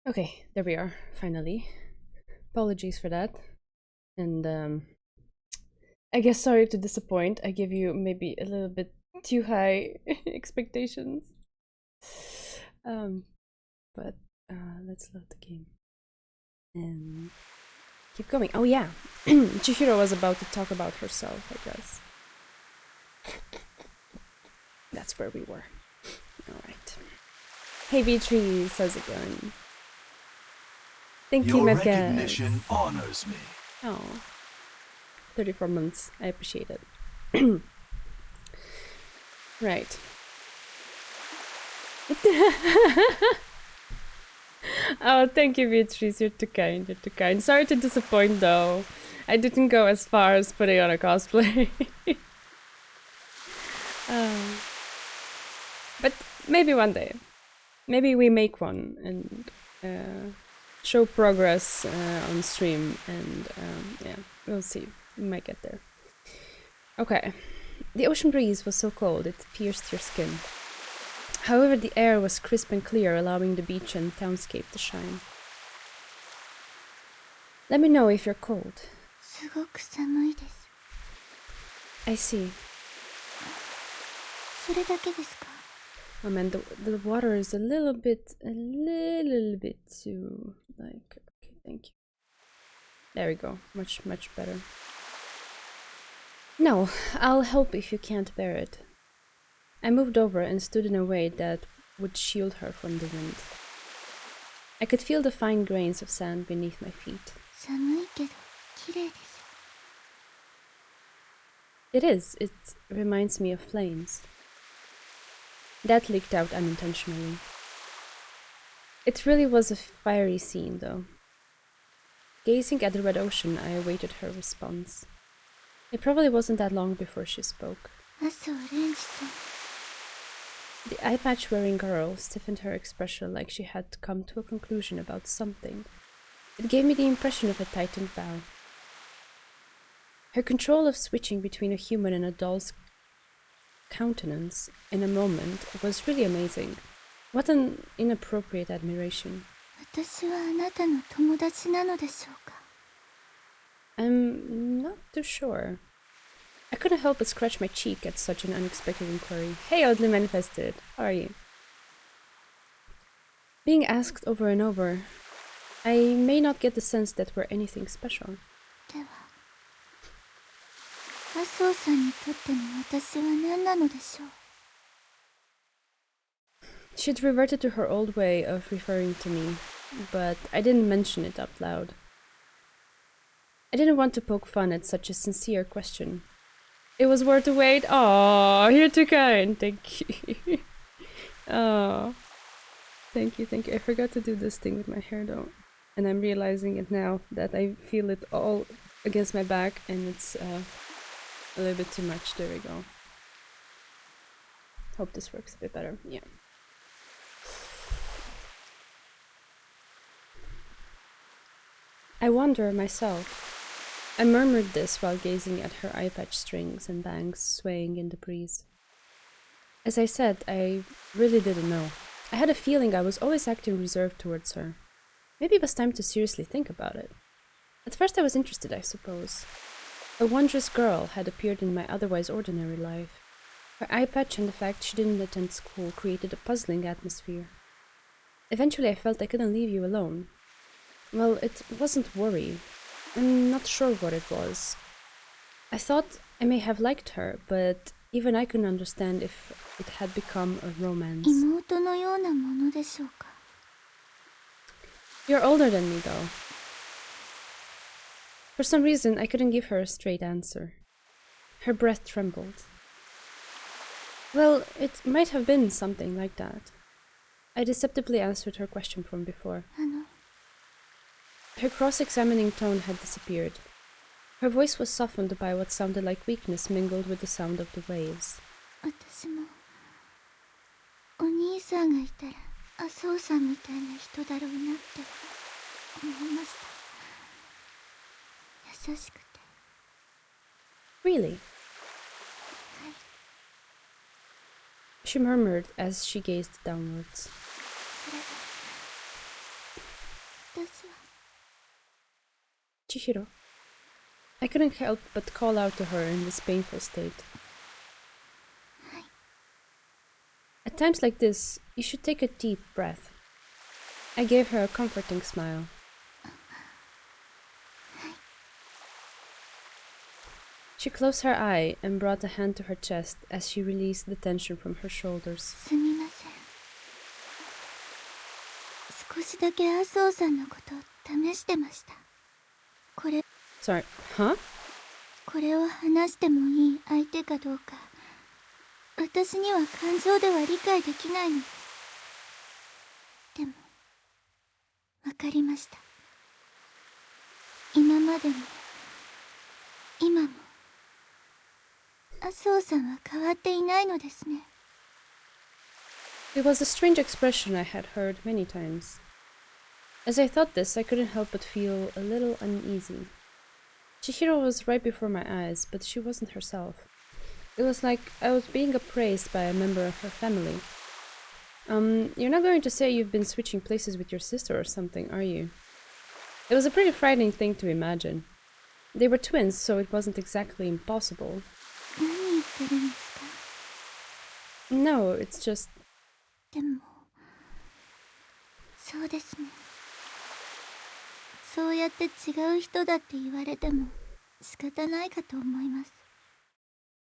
Okay, there we are, finally. Apologies for that. And I guess sorry to disappoint. I give you maybe a little bit too high expectations. Um, but let's load the game and keep going. Oh yeah, Chihiro was about to talk about herself, I guess. That's where we were. All right. Hey Beatrice, how's it going? Thank you, Your Medgas. recognition honors me. Oh, 34 months. I appreciate it. Right. Oh, thank you, Beatrice. You're too kind. You're too kind. Sorry to disappoint, though. I didn't go as far as putting on a cosplay. But maybe one day. Maybe we make one and show progress on stream. And yeah, we'll see. We might get there. Okay. The ocean breeze was so cold it pierced your skin. However, the air was crisp and clear, allowing the beach and townscape to shine. Let me know if you're cold. すごく寒いです。 I see. それだけですか? Oh man, the water is a little bit too, like, okay, thank you. There we go, much better. No, I'll help if you can't bear it. I moved over and stood in a way that would shield her from the wind. I could feel the fine grains of sand beneath my feet. 寒いけど綺麗です。 It is, it reminds me of flames. That leaked out unintentionally. It really was a fiery scene, though. Gazing at the red ocean, I awaited her response. It probably wasn't that long before she spoke. 麻生蓮司さん。 The eye patch wearing girl stiffened her expression like she had come to a conclusion about something. It gave me the impression of a tightened bow. Her control of switching between a human and a doll's countenance in a moment was really amazing. What an inappropriate admiration. 私はあなたの友達なのでしょうか? I'm not too sure. I couldn't help but scratch my cheek at such an unexpected inquiry. Hey, Oddly Manifested, how are you? Being asked over and over, I may not get the sense that we're anything special. では、麻生さんにとっての私は何なのでしょう? She'd reverted to her old way of referring to me, but I didn't mention it out loud. I didn't want to poke fun at such a sincere question. It was worth the wait. Oh, you're too kind. Thank you. Oh, thank you. I forgot to do this thing with my hair though, and I'm realizing it now that I feel it all against my back, and it's a little bit too much. There we go. Hope this works a bit better. Yeah. I wonder myself. I murmured this while gazing at her eye patch strings and bangs swaying in the breeze. As I said, I really didn't know. I had a feeling I was always acting reserved towards her. Maybe it was time to seriously think about it. At first I was interested, I suppose. A wondrous girl had appeared in my otherwise ordinary life. Her eye patch and the fact she didn't attend school created a puzzling atmosphere. Eventually I felt I couldn't leave you alone. Well, it wasn't worry. I'm not sure what it was. I thought I may have liked her, but even I couldn't understand if it had become a romance. 妹のようなものでしょうか? You're older than me, though. For some reason, I couldn't give her a straight answer. Her breath trembled. Well, it might have been something like that. I deceptively answered her question from before. あの、 Her cross-examining tone had disappeared. Her voice was softened by what sounded like weakness mingled with the sound of the waves. 私もお兄さんがいたら麻生さんみたいな人だろうなって思いました。優しくて。 Really? はい。she murmured as she gazed downwards. それが私は Chihiro. I couldn't help but call out to her in this painful state. At times like this, you should take a deep breath. I gave her a comforting smile. She closed her eye and brought a hand to her chest as she released the tension from her shoulders. すみません。少しだけ麻生さんのこと試してました。これ Sorry, huh? これを話してもいい相手かどうか、私には感情では理解できないの。でも、わかりました。今までも、今も、麻生さんは変わっていないのですね。It was a strange expression I had heard many times. As I thought this, I couldn't help but feel a little uneasy. Chihiro was right before my eyes, but she wasn't herself. It was like I was being appraised by a member of her family. You're not going to say you've been switching places with your sister or something, are you? It was a pretty frightening thing to imagine. They were twins, so it wasn't exactly impossible. 何言ってるんですか？ No, it's just... でも、そうですね。そうやって違う人だって言われても仕方ないかと思います。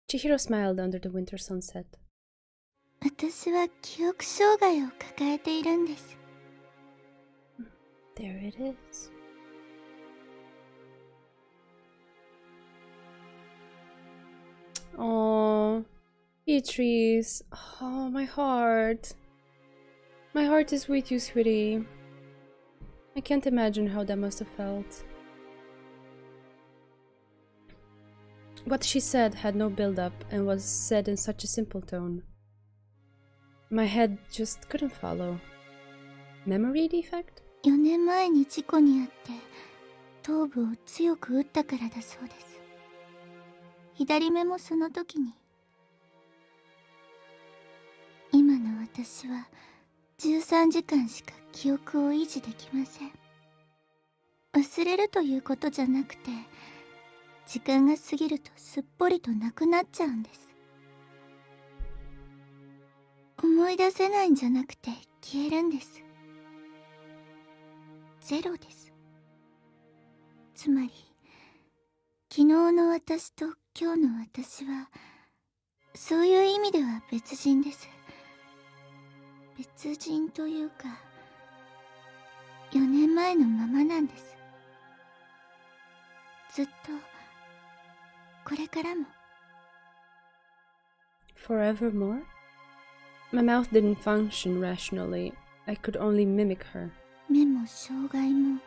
Chihiro smiled under the winter sunset. 私は記憶障害を抱えているんです。There it is. Oh, Beatrice. Oh, my heart. My heart is with you, sweetie. I can't imagine how that must have felt. What she said had no build-up and was said in such a simple tone. My head just couldn't follow. Memory defect? 4年前に事故に遭って頭部を強く打ったからだそうです。左目もその時に。今の私は13時間しか記憶を維持できません。忘れるということじゃなくて、時間が過ぎるとすっぽりとなくなっちゃうんです。思い出せないんじゃなくて消えるんです。ゼロです。つまり、昨日の私と今日の私は、そういう意味では別人です。別人というか、4年前のままなんです。ずっと、これからも。Forevermore? My mouth didn't function rationally. I could only mimic her. 目も障害も、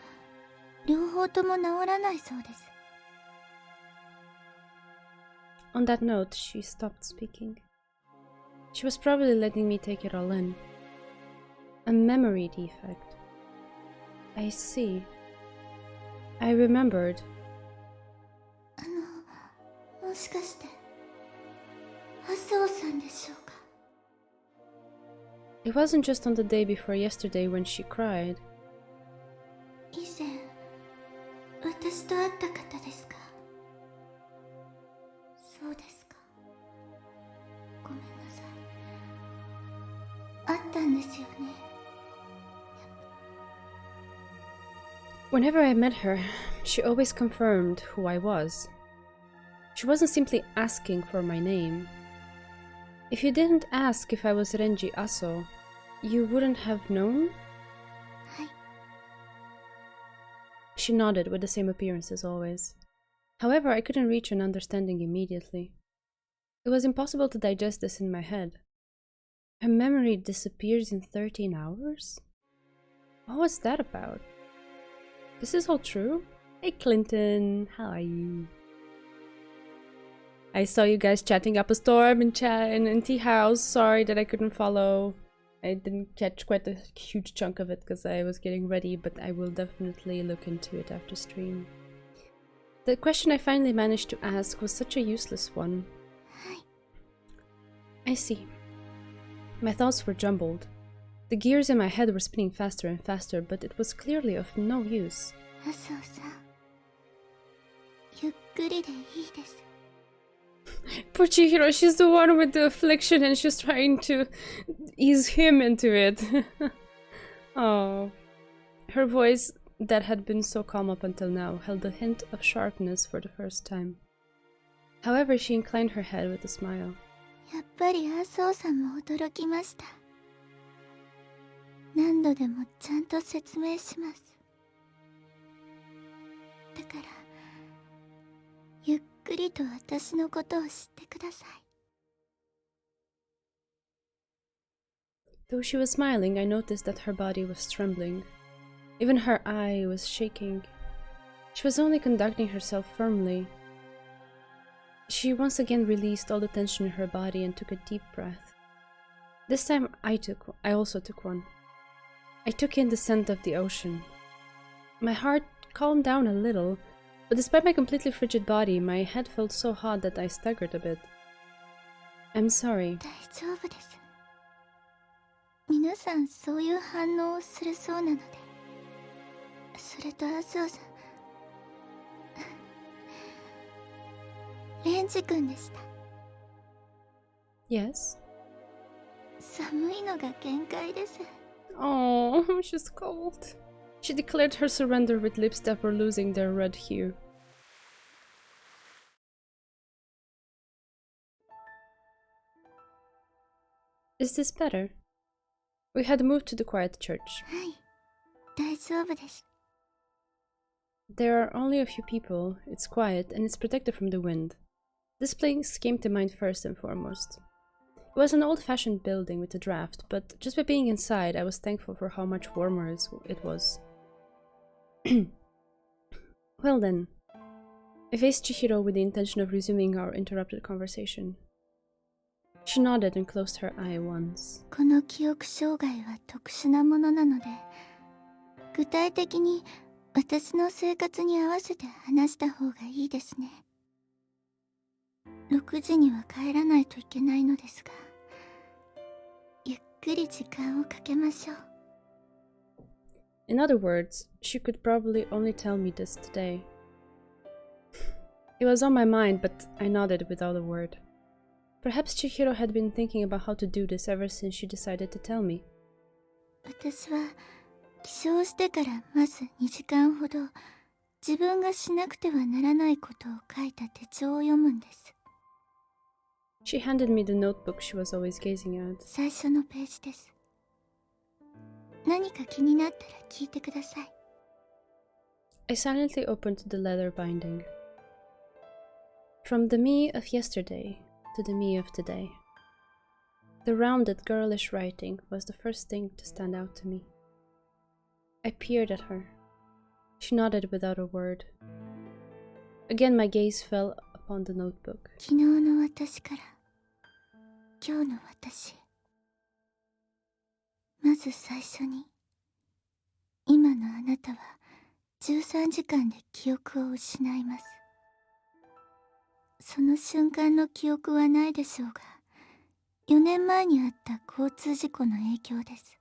両方とも治らないそうです。On that note, she stopped speaking. She was probably letting me take it all in. A memory defect. I see. I remembered. もしかして、麻生さんでしょうか。It wasn't just on the day before yesterday when she cried. 以前、私と会った方ですか。そうですか。ごめんなさい。会ったんですよね。Whenever I met her, she always confirmed who I was. She wasn't simply asking for my name. If you didn't ask if I was Renji Aso, you wouldn't have known? はい。 She nodded with the same appearance as always. However, I couldn't reach an understanding immediately. It was impossible to digest this in my head. Her memory disappears in 13 hours? What was that about? Is this all true? Hey Clinton, how are you? I saw you guys chatting up a storm in chat in tea house. Sorry that I couldn't follow. I didn't catch quite a huge chunk of it because I was getting ready, but I will definitely look into it after stream. The question I finally managed to ask was such a useless one. I see. My thoughts were jumbled. The gears in my head were spinning faster and faster, but it was clearly of no use. 麻生さん、ゆっくりでいいです。 Poor Chihiro, she's the one with the affliction and she's trying to ease him into it. Oh. Her voice, that had been so calm up until now, held a hint of sharpness for the first time. However, she inclined her head with a smile. やっぱり麻生さんも驚きました。何度でもちゃんと説明します。だから、ゆっくりと私のことを知ってください。Though she was smiling, I noticed that her body was trembling. Even her eye was shaking. She was only conducting herself firmly. She once again released all the tension in her body and took a deep breath. This time I also took one. I took in the scent of the ocean. My heart calmed down a little, but despite my completely frigid body, my head felt so hot that I staggered a bit. I'm sorry. 大丈夫です。皆さんそういう反応をするそうなので。それと麻生さん、レンジ君でした。Yes? 寒いのが限界です。 Oh, she's cold. She declared her surrender with lips that were losing their red hue. Is this better? We had moved to the quiet church. はい、大丈夫です。 There are only a few people, it's quiet, and it's protected from the wind. This place came to mind first and foremost. It was an old-fashioned building with a draft, but just by being inside, I was thankful for how much warmer it was. Well then, I faced Chihiro with the intention of resuming our interrupted conversation. She nodded and closed her eye once. この記憶障害は特殊なものなので、具体的に私の生活に合わせて話した方がいいですね。6時には帰らないといけないのですが、ゆっくり時間をかけましょう。In other words, she could probably only tell me this today. It was on my mind, but I nodded without a word. Perhaps Chihiro had been thinking about how to do this ever since she decided to tell me. 私は起床してからまず2時間ほど自分がしなくてはならないことを書いた手帳を読むんです。 She handed me the notebook she was always gazing at. 最初のページです。何か気になったら聞いてください。 I silently opened the leather binding. From the me of yesterday to the me of today. The rounded, girlish writing was the first thing to stand out to me. I peered at her. She nodded without a word. Again my gaze fell upon the notebook. 昨日の私から今日の私へ。まず最初に、今のあなたは13時間で記憶を失います。その瞬間の記憶はないでしょうが、4年前にあった交通事故の影響です。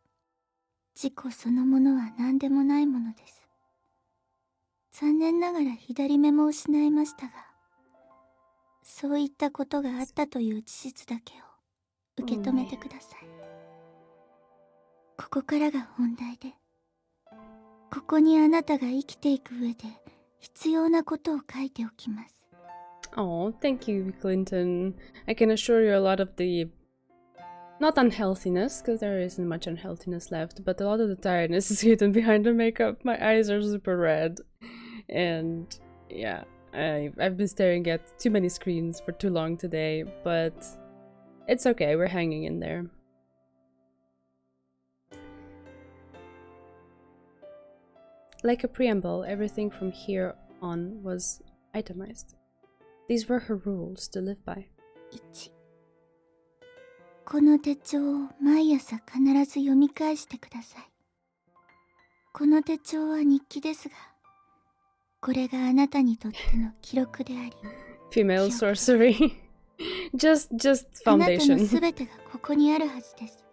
事故そのものは何でもないものです。残念ながら左目も失いましたが、そういったことがあったという事実だけを受け止めてください。ここからが本題で、ここにあなたが生きていく上で必要なことを書いておきます。 Oh, thank you, Clinton. I can assure you a lot of the... not unhealthiness, because there isn't much unhealthiness left, but a lot of the tiredness is hidden behind the makeup. My eyes are super red. And yeah, I've been staring at too many screens for too long today, but it's okay, we're hanging in there. Like a preamble, everything from here on was itemized. These were her rules to live by. 1、この手帳を毎朝必ず読み返してください。この手帳は日記ですが、これがあなたにとっての記録であり、Female sorcery. just あなたの foundation. すべてがここにあるはずです。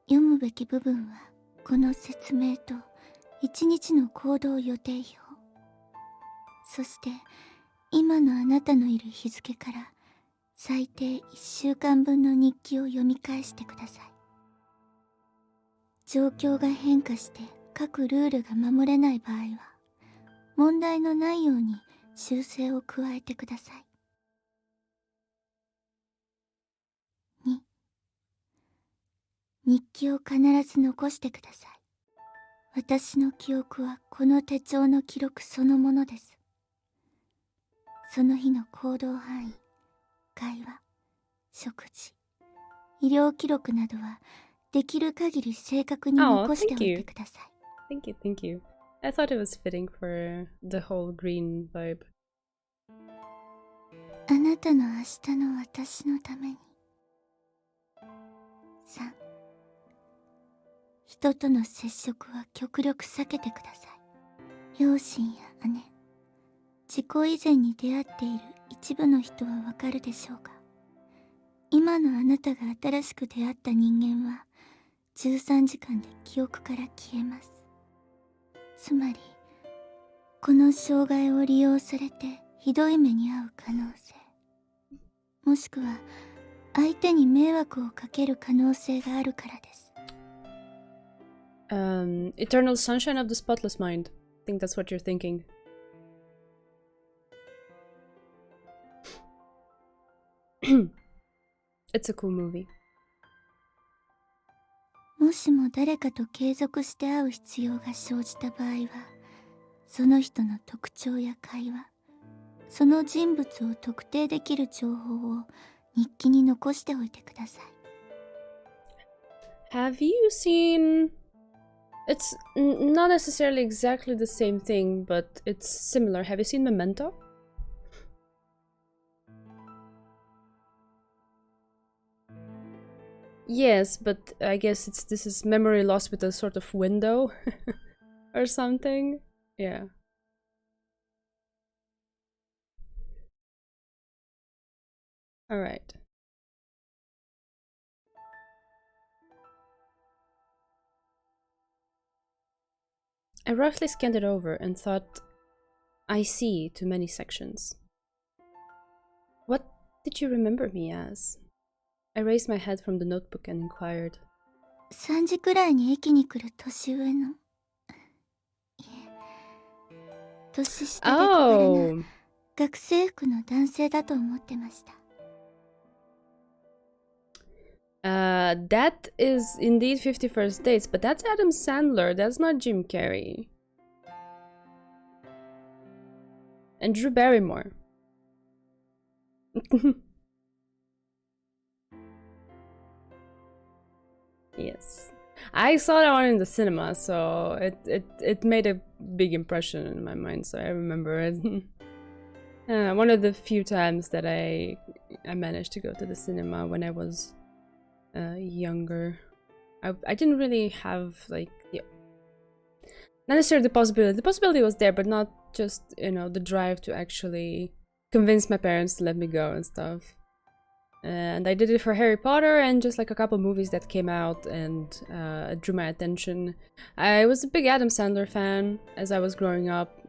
読むべき部分はこの説明と1日の行動予定表、そして今のあなたのいる日付から最低1週間分の日記を読み返してください。状況が変化して各ルールが守れない場合は問題のないように修正を加えてください。2、日記を必ず残してください。私の記憶はこの手帳の記録そのものです。その日の行動範囲、会話、食事、医療記録などはできる限り正確に Oh, 残してお thank い you. てください。Thank you, thank you. I thought it was fitting for the whole green vibe. あなたの明日の私のために。3、人との接触は極力避けてください。両親や姉、事故以前に出会っている一部の人はわかるでしょうか。今のあなたが新しく出会った人間は13時間で記憶から消えます。つまりこの障害を利用されてひどい目に遭う可能性、もしくは相手に迷惑をかける可能性があるからです。Eternal Sunshine of the Spotless Mind. I think that's what you're thinking. It's a cool movie. もしも誰かと継続して会う必要が生じた場合は、その人の特徴や会話、その人物を特定できる情報を日記に残しておいてください。Have you seen... It's not necessarily exactly the same thing, but it's similar. Have you seen Memento? Yes, but I guess this is memory loss with a sort of window or something. Yeah. All right. I roughly scanned it over and thought, I see too many sections. What did you remember me as? I raised my head from the notebook and inquired. 3時くらいに駅に来る年上の、いえ、年下で小柄な学生服の男性だと思ってました。That is indeed 51st Dates, but that's Adam Sandler, that's not Jim Carrey. And Drew Barrymore. Yes. I saw that one in the cinema, so it made a big impression in my mind, so I remember it. One of the few times that I managed to go to the cinema when I was younger. I didn't really have like not necessarily the possibility. The possibility was there, but not just, you know, the drive to actually convince my parents to let me go and stuff. And I did it for Harry Potter and just like a couple movies that came out and drew my attention. I was a big Adam Sandler fan as I was growing up.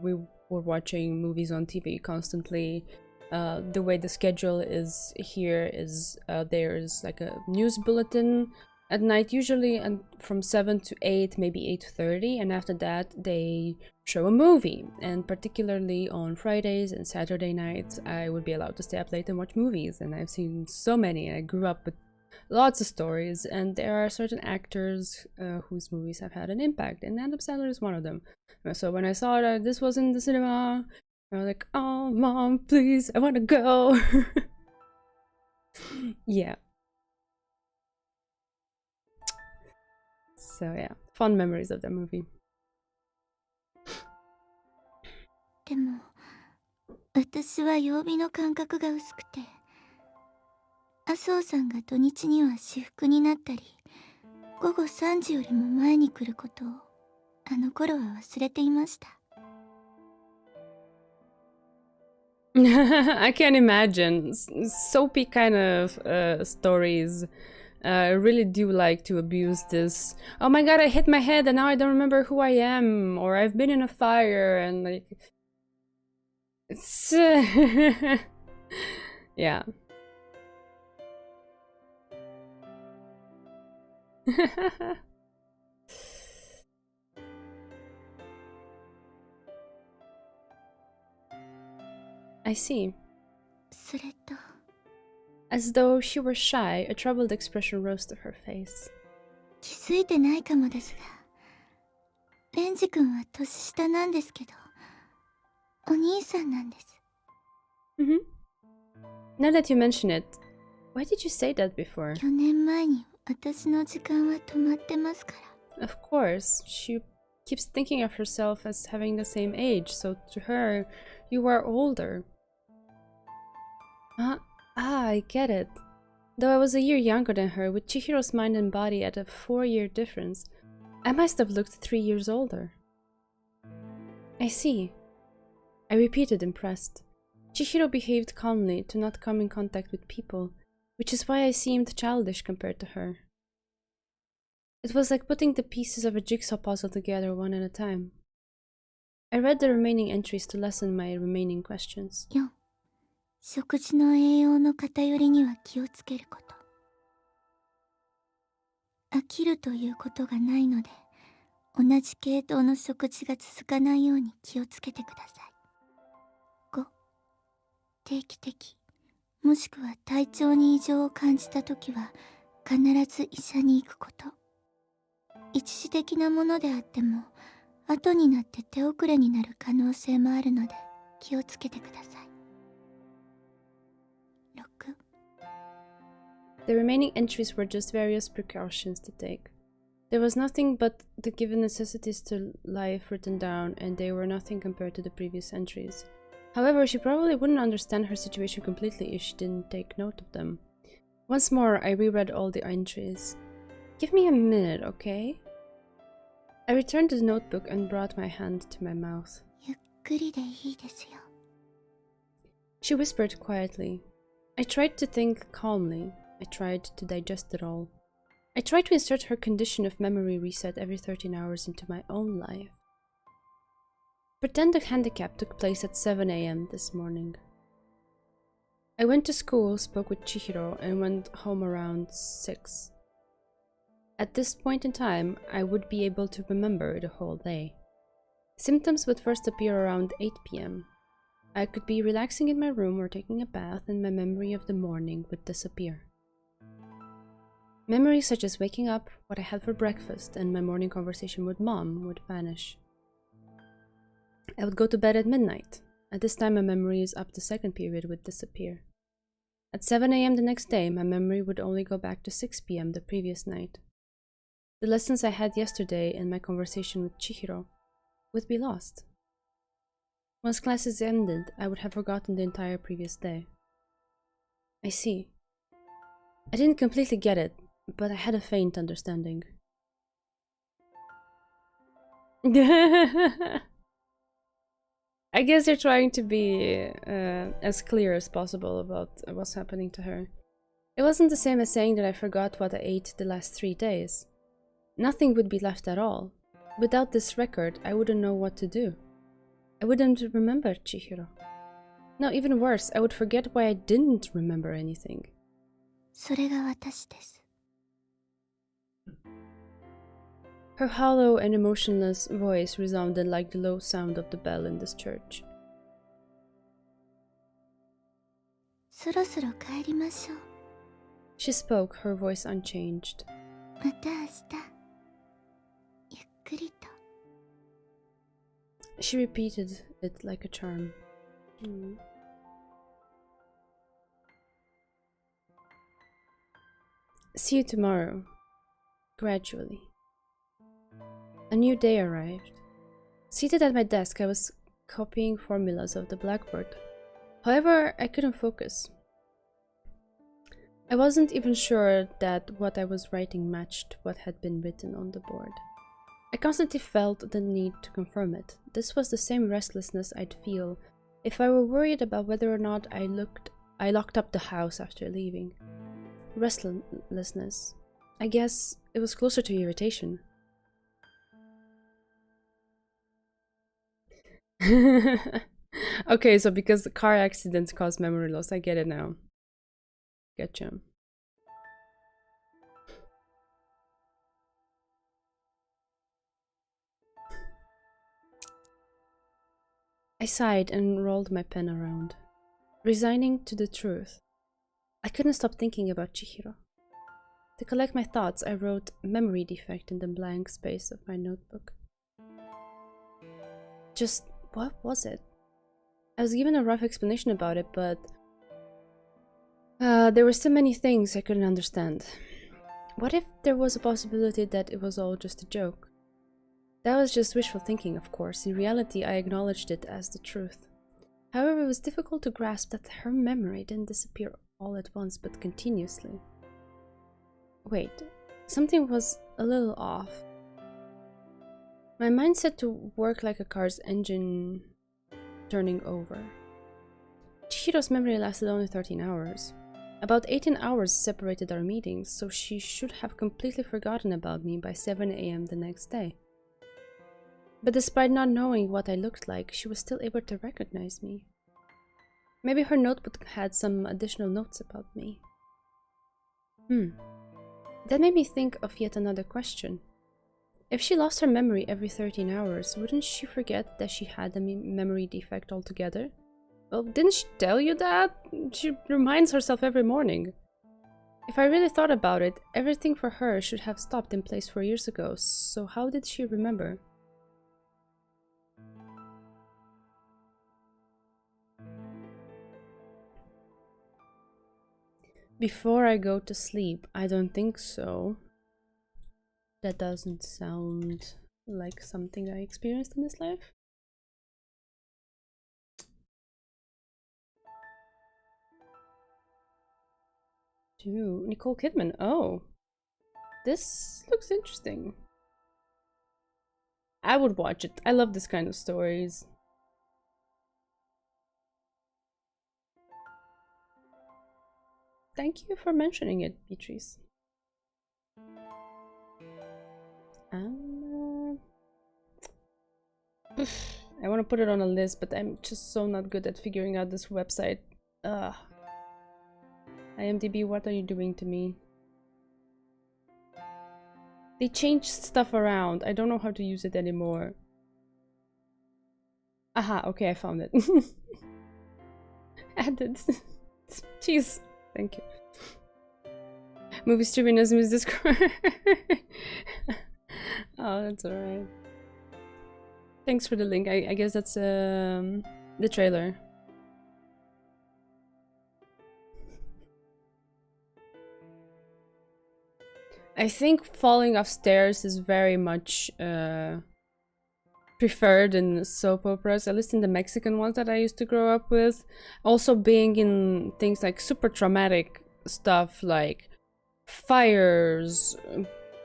We were watching movies on TV constantly. The way the schedule is here is there's like a news bulletin at night, usually and from 7 to 8, maybe 8:30, and after that they show a movie. And particularly on Fridays and Saturday nights, I would be allowed to stay up late and watch movies, and I've seen so many. I grew up with lots of stories, and there are certain actors whose movies have had an impact, and Adam Sandler is one of them. So when I saw that this was in the cinema, I was like, oh, Mom, please, I want to go. Yeah. So yeah, fond memories of that movie. でも、私は曜日の感覚が薄くて、麻生さんが土日には私服になったり、午後3時よりも前に来ることを、あの頃は忘れていました。I can imagine soapy kind of stories I really do like to abuse this. Oh my god, I hit my head and now I don't remember who I am, or I've been in a fire and like it's yeah. I see. それと As though she were shy, a troubled expression rose to her face. 気づいてないかもですが、レンジ君は年下なんですけど、お兄さんなんです。Mm-hmm. Now that you mention it, why did you say that before? 4年前に私の時間は止まってますから。Of course, she keeps thinking of herself as having the same age, so to her, you are older. I get it. Though I was a year younger than her, with Chihiro's mind and body at a 4-year difference, I must have looked 3 years older. I see. I repeated, impressed. Chihiro behaved calmly to not come in contact with people, which is why I seemed childish compared to her. It was like putting the pieces of a jigsaw puzzle together one at a time. I read the remaining entries to lessen my remaining questions. 4. 食事の栄養の偏りには気をつけること。飽きるということがないので、同じ系統の食事が続かないように気をつけてください。5. 定期的、もしくは体調に異常を感じたときは、必ず医者に行くこと。一時的なものであっても、後になって手遅れになる可能性もあるので、気をつけてください。6. The remaining entries were just various precautions to take. There was nothing but the given necessities to life written down, and they were nothing compared to the previous entries. However, she probably wouldn't understand her situation completely if she didn't take note of them. Once more, I reread all the entries. Give me a minute, okay? I returned to the notebook and brought my hand to my mouth. ゆっくりでいいですよ。 She whispered quietly. I tried to think calmly. I tried to digest it all. I tried to insert her condition of memory reset every 13 hours into my own life. Pretend the handicap took place at 7 a.m. this morning. I went to school, spoke with Chihiro, and went home around 6. At this point in time, I would be able to remember the whole day. Symptoms would first appear around 8 p.m. I could be relaxing in my room or taking a bath, and my memory of the morning would disappear. Memories such as waking up, what I had for breakfast, and my morning conversation with Mom would vanish. I would go to bed at midnight. At this time, my memories up to second period would disappear. At 7 a.m. the next day, my memory would only go back to 6 p.m. the previous night. The lessons I had yesterday and my conversation with Chihiro would be lost. Once classes ended, I would have forgotten the entire previous day. I see. I didn't completely get it, but I had a faint understanding. I guess you're trying to be as clear as possible about what's happening to her. It wasn't the same as saying that I forgot what I ate the last 3 days. Nothing would be left at all. Without this record, I wouldn't know what to do. I wouldn't remember Chihiro. No, even worse, I would forget why I didn't remember anything. それが私です。 Her hollow and emotionless voice resounded like the low sound of the bell in this church. そろそろ帰りましょう。 She spoke, her voice unchanged. また明日。ゆっくりと。 She repeated it like a charm. See you tomorrow. Gradually. A new day arrived. Seated at my desk, I was copying formulas of the blackboard. However, I couldn't focus. I wasn't even sure that what I was writing matched what had been written on the board. I constantly felt the need to confirm it. This was the same restlessness I'd feel if I were worried about whether or not I locked up the house after leaving. restlessness. I guess it was closer to irritation. Okay, so because the car accidents cause memory loss, I get it now. Gotcha. I sighed and rolled my pen around, resigning to the truth. I couldn't stop thinking about Chihiro. To collect my thoughts, I wrote memory defect in the blank space of my notebook. Just what was it? I was given a rough explanation about it, but there were so many things I couldn't understand. What if there was a possibility that it was all just a joke? That was just wishful thinking, of course. In reality, I acknowledged it as the truth. However, it was difficult to grasp that her memory didn't disappear all at once, but continuously. Wait, something was a little off. My mind set to work like a car's engine turning over. Chihiro's memory lasted only 13 hours. About 18 hours separated our meetings, so she should have completely forgotten about me by 7 AM the next day. But despite not knowing what I looked like, she was still able to recognize me. Maybe her notebook had some additional notes about me. That made me think of yet another question. If she lost her memory every 13 hours, wouldn't she forget that she had a memory defect altogether? Well, didn't she tell you that? She reminds herself every morning. If I really thought about it, everything for her should have stopped in place 4 years ago, so how did she remember? Before I go to sleep, I don't think so. That doesn't sound like something I experienced in this life. Dude, Nicole Kidman. Oh, this looks interesting. I would watch it. I love this kind of stories. Thank you for mentioning it, Beatrice. I want to put it on a list, but I'm just so not good at figuring out this website. Ugh. IMDb, what are you doing to me? They changed stuff around. I don't know how to use it anymore. Aha, okay, I found it. Added. Jeez, thank you. Movie streamingism is Discord. Oh, that's alright. Thanks for the link. I guess that's the trailer. I think falling off stairs is very much preferred in soap operas, at least in the Mexican ones that I used to grow up with. Also being in things like super traumatic stuff like fires,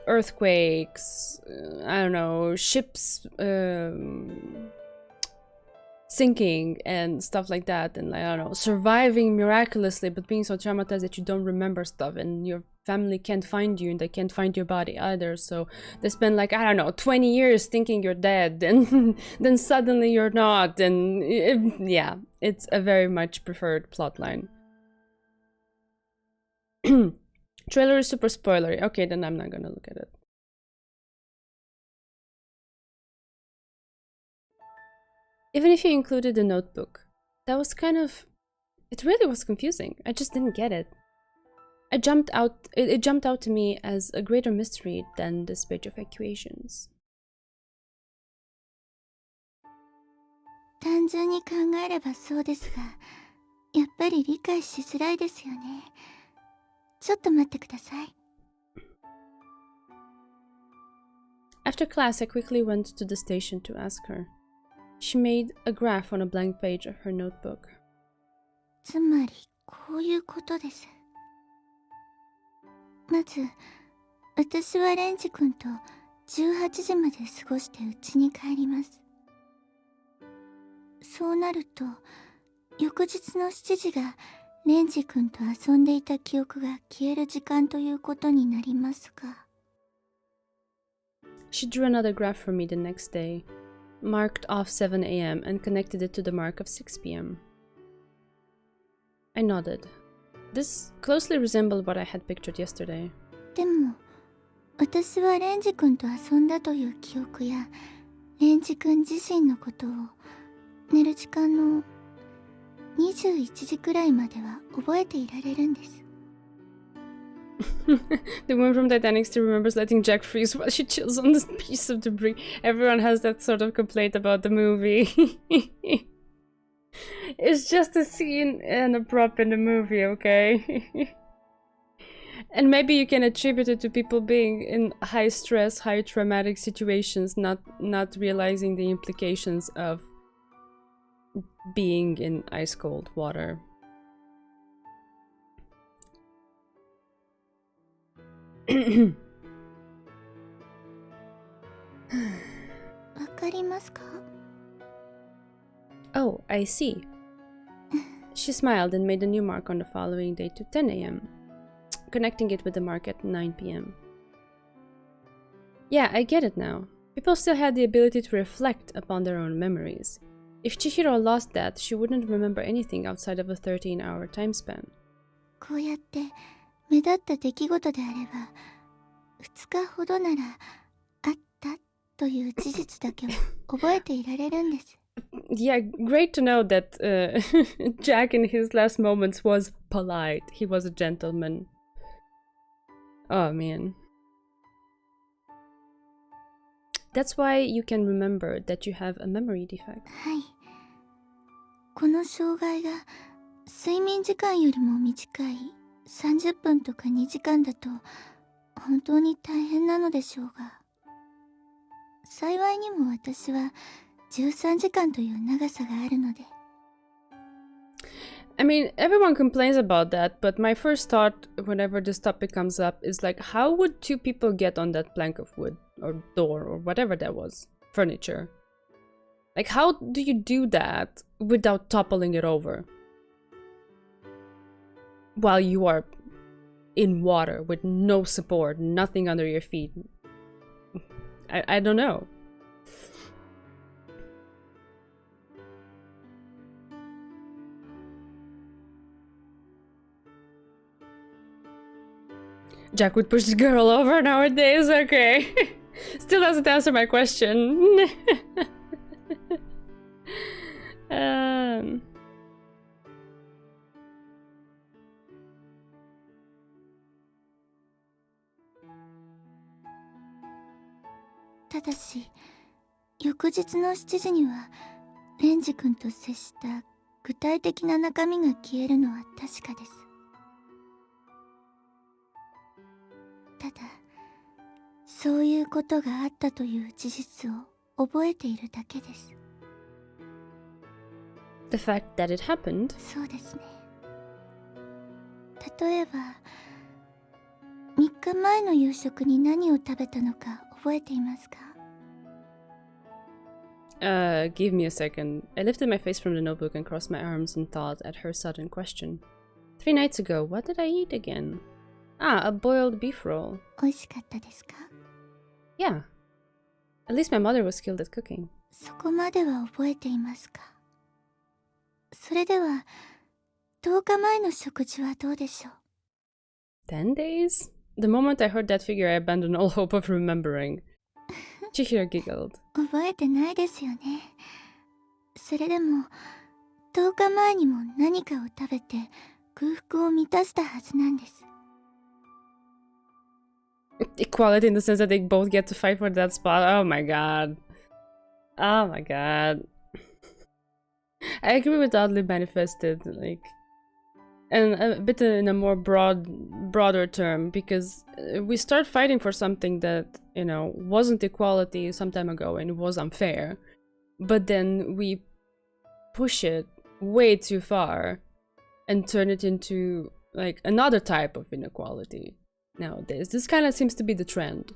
earthquakes, I don't know, ships sinking and stuff like that, and I don't know, surviving miraculously but being so traumatized that you don't remember stuff and your family can't find you and they can't find your body either, so they spend like, I don't know, 20 years thinking you're dead and then suddenly you're not, and yeah, it's a very much preferred plotline. Trailer is super spoilery. Okay, then I'm not gonna look at it. Even if you included the notebook, that was kind of... It really was confusing. I just didn't get it. It jumped out to me as a greater mystery than this page of equations. 単純に考えればそうですが、やっぱり理解しづらいですよね。ちょっと待ってください。After class, I quickly went to the station to ask her. She made a graph on a blank page of her notebook. つまりこういうことです。まず、私はレンジ君と18時まで過ごして家に帰ります。そうなると、翌日の7時がレンジ君と遊んでいた記憶が消える時間ということになりますが。She drew another graph for me the next day, marked off 7 a.m. and connected it to the mark of 6 p.m. I nodded. This closely resembled what I had pictured yesterday. でも、私はレンジ君と遊んだという記憶や、レンジ君自身のことを寝る時間の21時くらいまでは覚えていられるんです。The woman from Titanic still remembers letting Jack freeze while she chills on this piece of debris. Everyone has that sort of complaint about the movie. It's just a scene and a prop in the movie, okay? And maybe you can attribute it to people being in high stress, high traumatic situations, not realizing the implications of being in ice cold water. Oh, I see. She smiled and made a new mark on the following day to 10 a.m., connecting it with the mark at 9 p.m. Yeah, I get it now. People still had the ability to reflect upon their own memories. If Chihiro lost that, she wouldn't remember anything outside of a 13-hour time span. こうやって目立った出来事であれば、2日ほどならあったという事実だけを覚えていられるんです。Yeah, great to know that Jack in his last moments was polite. He was a gentleman. Oh man. That's why you can remember that you have a memory defect. はい。この障害が睡眠時間よりも短い30分とか2時間だと本当に大変なのでしょうが、幸いにも私は13時間という長さがあるので。I mean, everyone complains about that, but my first thought whenever this topic comes up is like, how would two people get on that plank of wood or door or whatever that was, furniture? Like, how do you do that without toppling it over? While you are in water with no support, nothing under your feet. I don't know. Jack would push the girl over nowadays, okay. Still doesn't answer my question. um... ただし、翌日の7時にはレンジ君と接した具体的な中身が消えるのは確かです。ただ、そういうことがあったという事実を覚えているだけです。The fact that it happened? そうですね。例えば、3日前の夕食に何を食べたのか覚えていますか？ Give me a second. I lifted my face from the notebook and crossed my arms in thought at her sudden question. 3 nights ago, what did I eat again? Ah, a boiled beef roll. 美味しかったですか？ Yeah. At least my mother was skilled at cooking. そこまでは覚えていますか？それでは、10日前の食事はどうでしょう？ 10 days? The moment I heard that figure, I abandoned all hope of remembering. Chihiro giggled. 覚えてないですよね。それでも、10日前にも何かを食べて空腹を満たしたはずなんです。Equality in the sense that they both get to fight for that spot. Oh my god. Oh my god. I agree with oddly manifested, like, and a bit in a more broader term, because we start fighting for something that, you know, wasn't equality some time ago and it was unfair, but then we push it way too far and turn it into like another type of inequality nowadays. This kind of seems to be the trend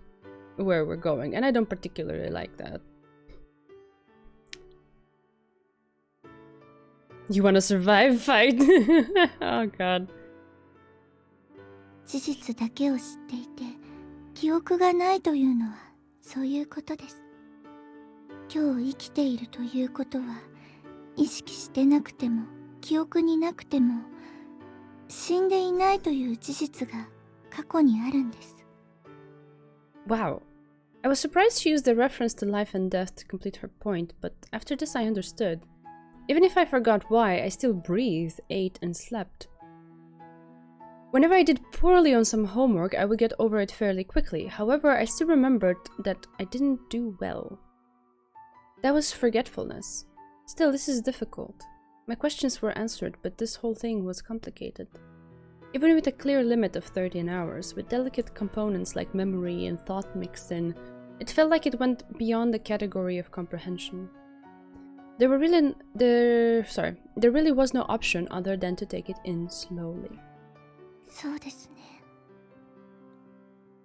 where we're going, and I don't particularly like that. You wanna survive? Fight! Oh god. 事実だけを知っていて記憶がないというのはそういうことです。今日生きているということは意識してなくても記憶になくても死んでいないという事実が過去にあるんです。 Wow. I was surprised she used the reference to life and death to complete her point, but after this I understood. Even if I forgot why, I still breathed, ate, and slept. Whenever I did poorly on some homework, I would get over it fairly quickly. However, I still remembered that I didn't do well. That was forgetfulness. Still, this is difficult. My questions were answered, but this whole thing was complicated. Even with a clear limit of 13 hours, with delicate components like memory and thought mixed in, it felt like it went beyond the category of comprehension. There really was no option other than to take it in slowly. そうですね。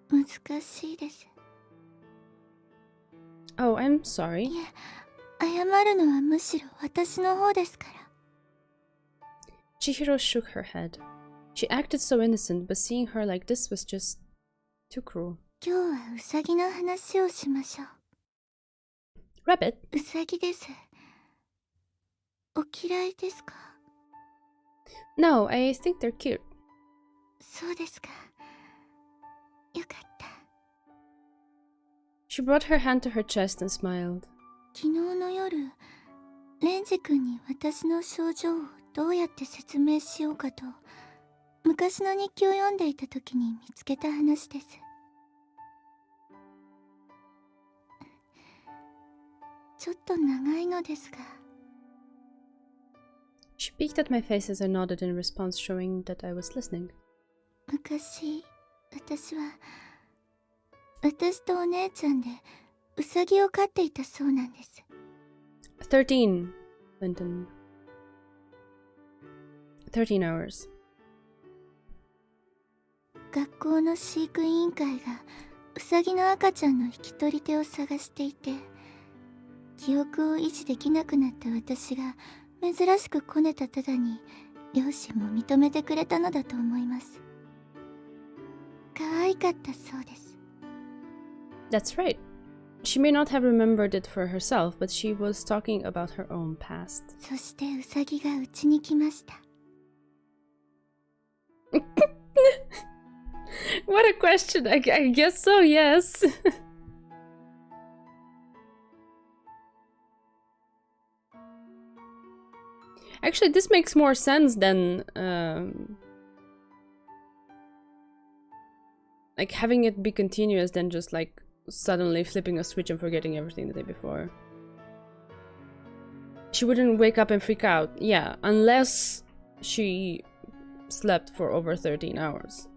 難しいです。 Oh, I'm sorry. いえ、謝るのはむしろ私の方ですから。 Chihiro shook her head. She acted so innocent, but seeing her like this was just too cruel. 今日はウサギの話をしましょう。 Rabbit? ウサギです。お嫌いですか？ No, I think they're cute. そうですか。よかった。 She brought her hand to her chest and smiled. 昨日の夜、レンジ君に私の症状をどうやって説明しようかと、昔の日記を読んでいた時に見つけた話です。ちょっと長いのですが。 She peeked at my face as I nodded in response, showing that I was listening. 昔、私とお姉ちゃんでウサギを飼っていたそうなんです。 13, Linton. 13 hours. 学校の飼育委員会がウサギの赤ちゃんの引き取り手を探していて、記憶を維持できなくなった私が珍しくこねたただに両親も認めてくれたのだと思います。可愛かったそうです。 That's right. She may not have remembered it for herself, but she was talking about her own past. そしてウサギがうちに来ました。 What a question. I guess so, yes. Actually, this makes more sense than like having it be continuous than just like suddenly flipping a switch and forgetting everything the day before. She wouldn't wake up and freak out. Yeah, unless she slept for over 13 hours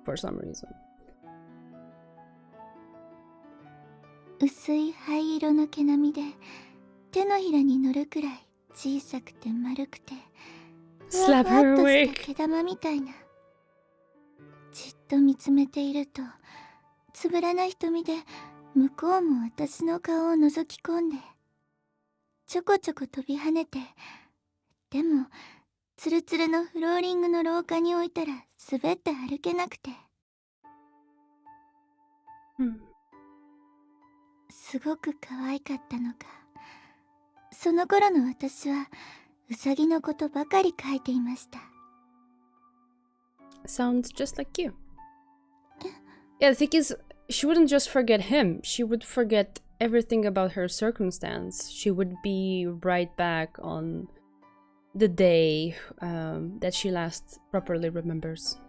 for some reason. 薄い灰色の毛並みで手のひらに乗るくらい小さくて丸くてふわ Slap ふわ her っとし awake. た毛玉みたいな。じっと見つめているとつぶらな瞳で向こうも私の顔を覗き込んでちょこちょこ飛び跳ねて、でもツルツルのフローリングの廊下に置いたら滑って歩けなくて、すごく可愛かったのか、その頃の私はウサギのことばかり書いていました。 Sounds just like you. Yeah, the thing is, she wouldn't just forget him, she would forget everything about her circumstance. She would be right back on the day that she last properly remembers.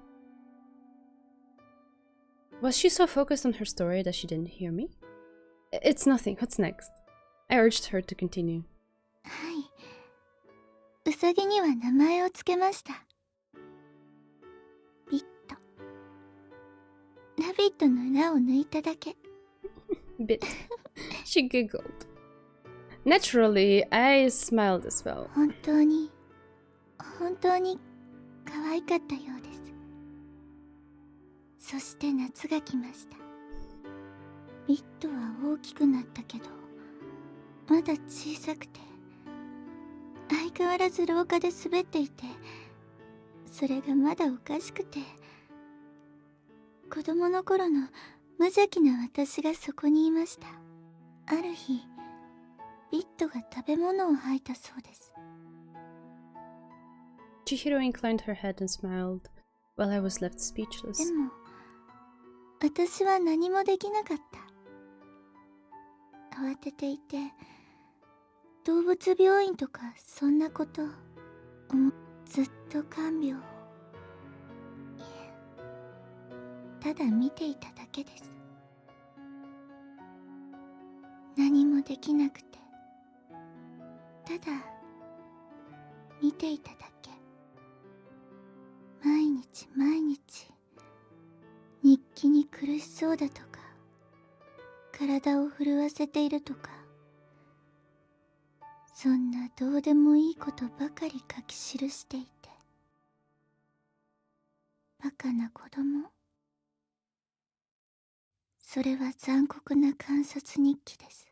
Was she so focused on her story that she didn't hear me? It's nothing. What's next? I urged her to continue. はい、ウサギには名前をつけました。ビット。ラビットの裏を抜いただけ。Bit. She giggled. Naturally, I smiled as well. 本当に可愛かったようです。そして夏が来ました。ビットは大きくなったけど、まだ小さくて、相変わらず廊下で滑っていて、それがまだおかしくて、子供の頃の無邪気な私がそこにいました。ある日、ビットが食べ物を吐いたそうです。Chihiro inclined her head and smiled, while I was left で speechless. も、私は何もできなかった。慌てていて、動物病院とかそんなことずっと看病を、いえ、ただ見ていただけです。何もできなくて、ただ見ていただけ。毎日毎日日記に苦しそうだとか、体を震わせているとか、そんなどうでもいいことばかり書き記していて、バカな子供。それは残酷な観察日記です。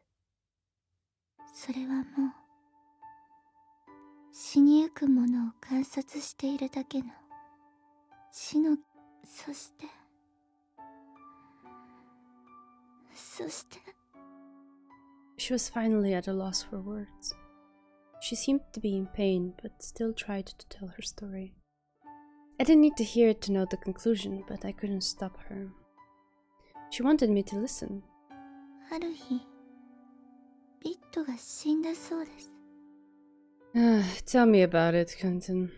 それはもう死にゆくものを観察しているだけの死の、そして She was finally at a loss for words. She seemed to be in pain, but still tried to tell her story. I didn't need to hear it to know the conclusion, but I couldn't stop her. She wanted me to listen. ある日、ビットが死んだそうです。Tell me about it, Clinton.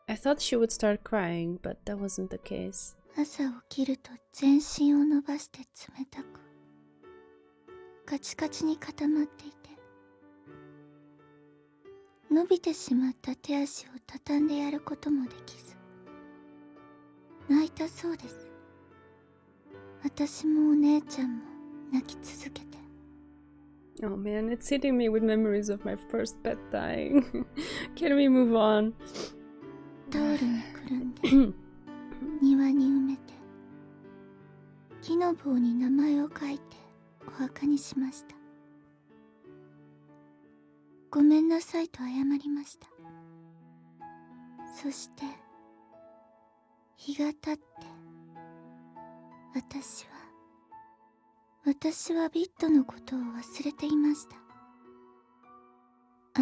I thought she would start crying, but that wasn't the case. 朝起きると全身を伸ばして冷たく、カチカチに固まっていて、伸びてしまった手足を畳んでやることもできず、泣いたそうです。私もお姉ちゃんも泣き続けて。Oh man, it's hitting me with memories of my first pet dying. Can we move on? タオルにくるんで庭に埋めて、木の棒に名前を書いてお墓にしました。ごめんなさいと謝りました。そして日が経って、私はビットのことを忘れていました。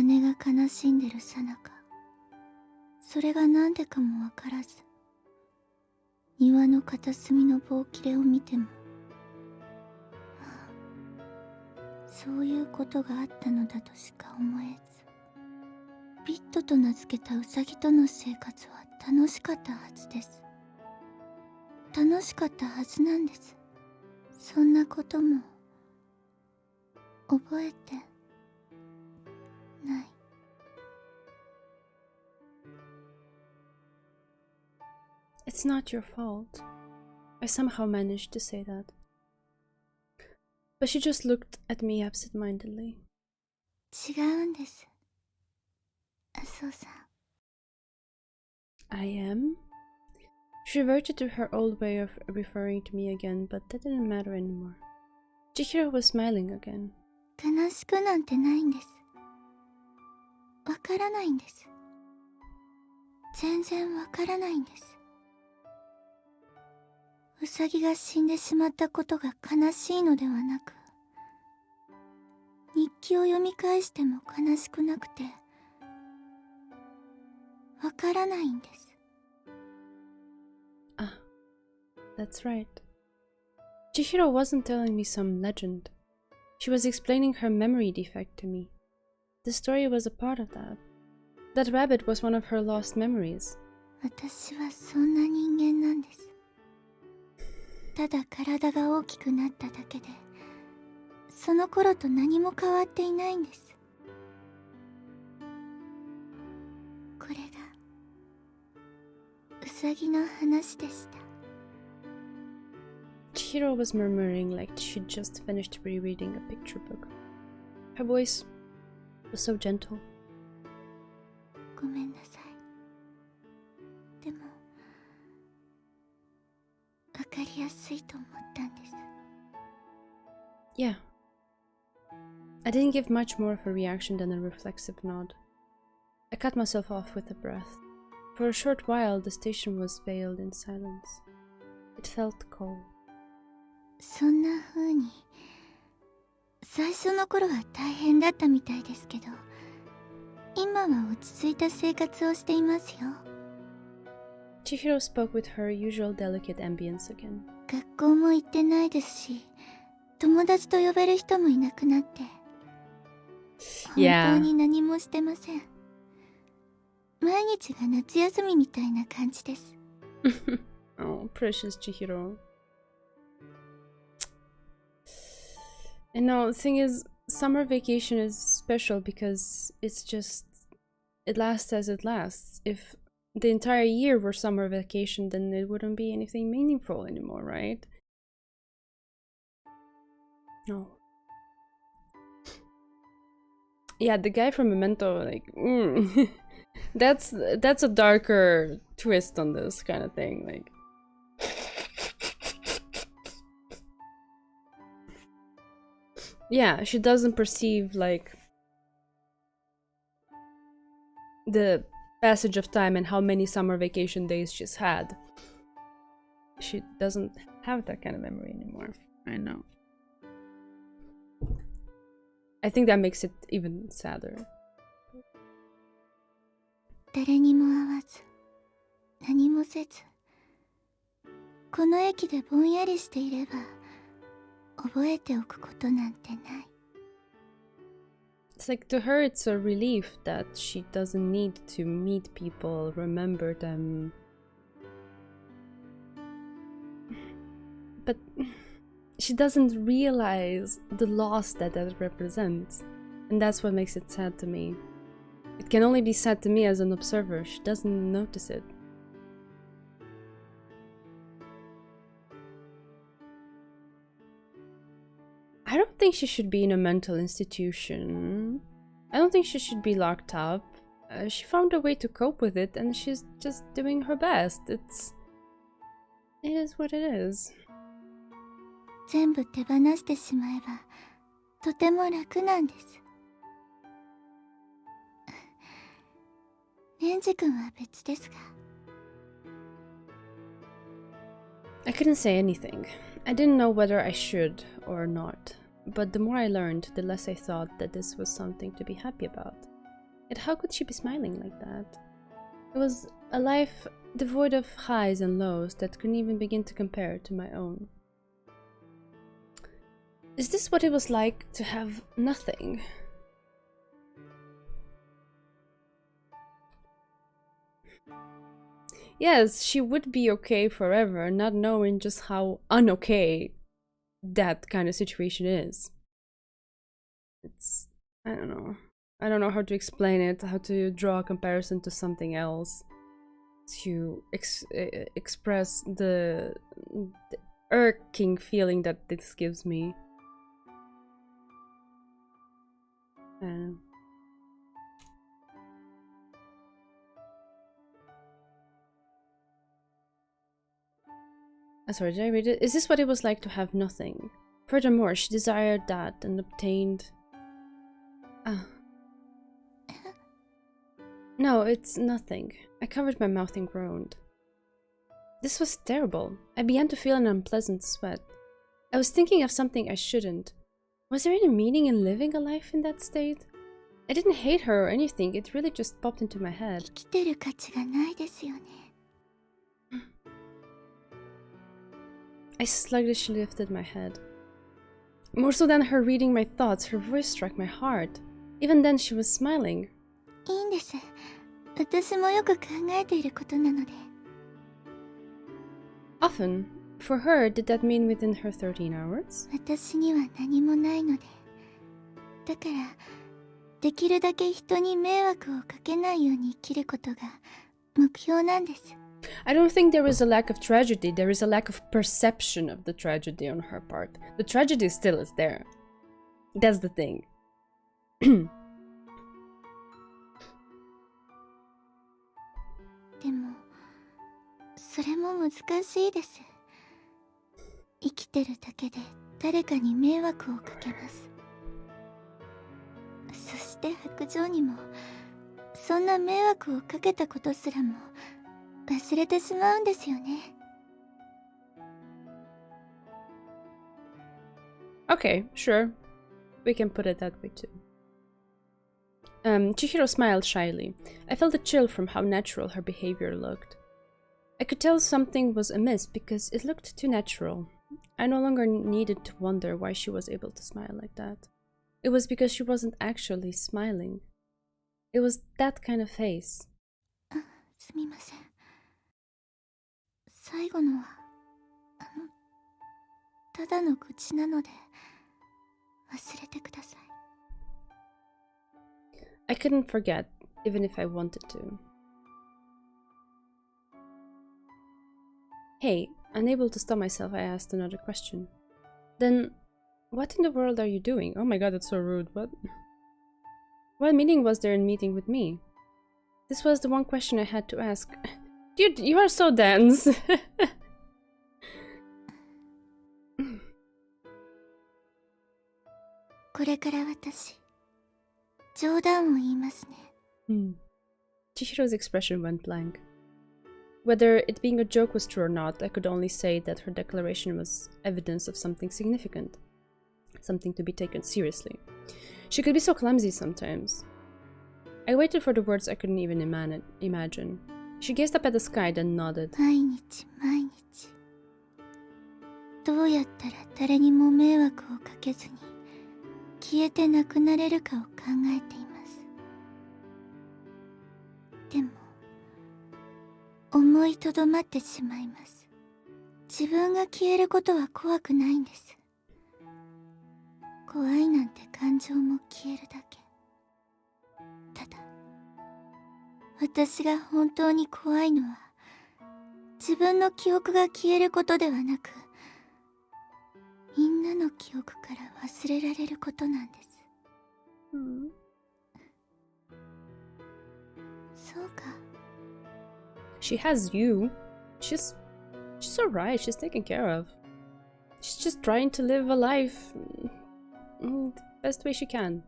姉が悲しんでるさなか、それが何でかもわからず、庭の片隅の棒切れを見ても、そういうことがあったのだとしか思えず、ビットと名付けたウサギとの生活は楽しかったはずです。楽しかったはずなんです。そんなことも覚えてない。It's not your fault. I somehow managed to say that. But she just looked at me absent-mindedly. 違うんです。麻生さん。I am? She reverted to her old way of referring to me again, but that didn't matter anymore. Chihiro was smiling again. 悲しくなんてないんです。わからないんです。全然わからないんです。ウサギが死んでしまったことが悲しいのではなく、日記を読み返しても悲しくなくて、わからないんです。Ah, that's right. Chihiro wasn't telling me some legend. She was explaining her memory defect to me. The story was a part of that. That rabbit was one of her lost memories. 私はそんな人間なんです。ただ体が大きくなっただけで、その頃と何も変わっていないんです。これがウサギの話でした。Chihiro was murmuring like she'd just finished rereading a picture book. Her voice was so gentle. ごめんなさい。でも、わかりやすいと思ったんです。Yeah. I didn't give much more of a reaction than a reflexive nod. I cut myself off with a breath. For a short while, the station was veiled in silence. It felt cold. そんな風に最初の頃は大変だったみたいですけど、今は落ち着いた生活をしていますよ。Chihiro spoke with her usual delicate ambience again. 学校も行ってないですし、友達と呼べる人もいなくなって、本当に何もしてません。毎日が夏休みみたいな感じです。Oh, precious Chihiro. And now, the thing is, summer vacation is special because it lasts as it lasts. If the entire year were summer vacation, then it wouldn't be anything meaningful anymore, right? No. Yeah, the guy from Memento, like, that's a darker twist on this kind of thing, like. Yeah, she doesn't perceive, like, the passage of time and how many summer vacation days she's had. She doesn't have that kind of memory anymore. I know. I think that makes it even sadder. 誰にも会わず、何もせず、この駅でぼんやりしていれば、覚えておくことなんてない。It's like, to her it's a relief that she doesn't need to meet people, remember them. But she doesn't realize the loss that represents. And that's what makes it sad to me. It can only be sad to me as an observer. She doesn't notice it. I don't think she should be in a mental institution. I don't think she should be locked up. She found a way to cope with it and she's just doing her best. It is what it is. 全部手放してしまえば、とても楽なんです。レンジ君は別ですが。I couldn't say anything. I didn't know whether I should or not. But the more I learned, the less I thought that this was something to be happy about. Yet how could she be smiling like that? It was a life devoid of highs and lows that couldn't even begin to compare to my own. Is this what it was like to have nothing? Yes, she would be okay forever, not knowing just how un-okay that kind of situation is. I don't know. I don't know how to explain it, how to draw a comparison to something else, to express the irking feeling that this gives me. I don't know. Sorry, did I read it? Is this what it was like to have nothing? Furthermore, she desired that and obtained... No, it's nothing. I covered my mouth and groaned. This was terrible. I began to feel an unpleasant sweat. I was thinking of something I shouldn't. Was there any meaning in living a life in that state? I didn't hate her or anything, it really just popped into my head. 生きてる価値がないですよね。I sluggishly lifted my head. More so than her reading my thoughts, her voice struck my heart. Even then she was smiling. いいんです。私もよく考えていることなので。Often. For her, did that mean within her 13 hours? 私には何もないので。だから、できるだけ人に迷惑をかけないように生きることが目標なんです。I don't think there is a lack of tragedy, there is a lack of perception of the tragedy on her part. The tragedy still is there. That's the thing. でも、それも難しいです。生きてるだけで誰かに迷惑をかけます。そして白状にもそんな迷惑をかけたことすらも忘れてしまうんですよね。Okay, sure. We can put it that way too. Chihiro smiled shyly. I felt a chill from how natural her behavior looked. I could tell something was amiss because it looked too natural. I no longer needed to wonder why she was able to smile like that. It was because she wasn't actually smiling. It was that kind of face. すみません。最後のは、ただの愚痴なので、忘れてください。I couldn't forget, even if I wanted to. Hey, unable to stop myself, I asked another question. Then, what in the world are you doing? Oh my god, that's so rude. What meaning was there in meeting with me? This was the one question I had to ask. Dude, you are so dense. これから私、冗談を言いますね。Chihiro's expression went blank. Whether it being a joke was true or not, I could only say that her declaration was evidence of something significant. Something to be taken seriously. She could be so clumsy sometimes. I waited for the words I couldn't even imagine. She gazed up at the sky, then nodded. 毎日毎日、どうやったら誰にも迷惑をかけずに消えてなくなれるかを考えています。でも思いとどまってしまいます。自分が消えることは怖くないんです。怖いなんて感情も消えるだけ。ただ私が本当に怖いのは自分の記憶が消えることではなく、みんなの記憶から忘れられることなんです。そうか。She has you. She's alright. She's taken care of. She's just trying to live a life the best way she can.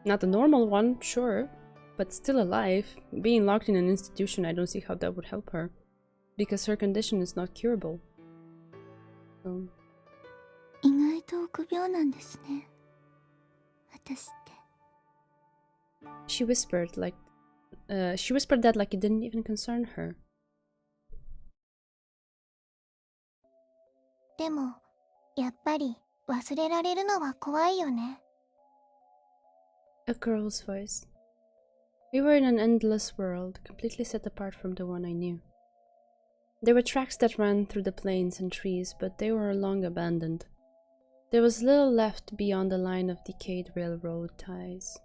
Not a normal one, sure, but still alive. Being locked in an institution, I don't see how that would help her, because her condition is not curable. So. 意外と臆病なんですね。私って。She whispered that like it didn't even concern her. でも、やっぱり忘れられるのは怖いよね。A girl's voice. We were in an endless world, completely set apart from the one I knew. There were tracks that ran through the plains and trees, but they were long abandoned. There was little left beyond the line of decayed railroad ties.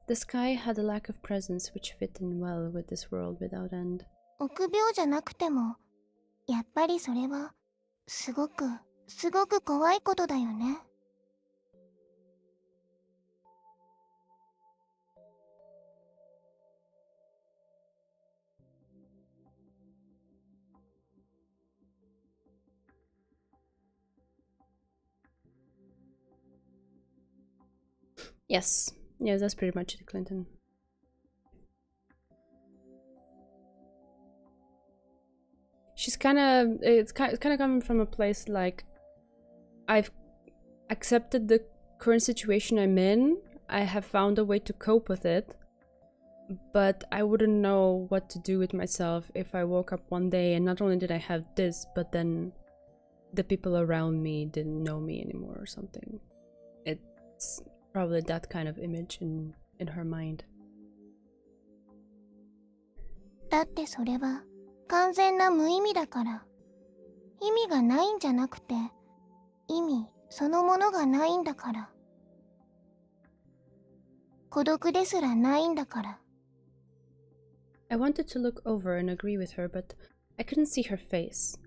The sky had a lack of presence which fit in well with this world without end. 臆病じゃなくても、やっぱりそれはすごく怖いことだよね。Yes, that's pretty much it, Clinton. It's kind of coming from a place like, I've accepted the current situation I'm in. I have found a way to cope with it, but I wouldn't know what to do with myself if I woke up one day and not only did I have this, but then the people around me didn't know me anymore or something. It's probably that kind of image in her mind. だってそれは完全な無意味だから。意味がないんじゃなくて、意味そのものがないんだから。孤独ですらないんだから。I wanted to look over and agree with her, but I couldn't see her face.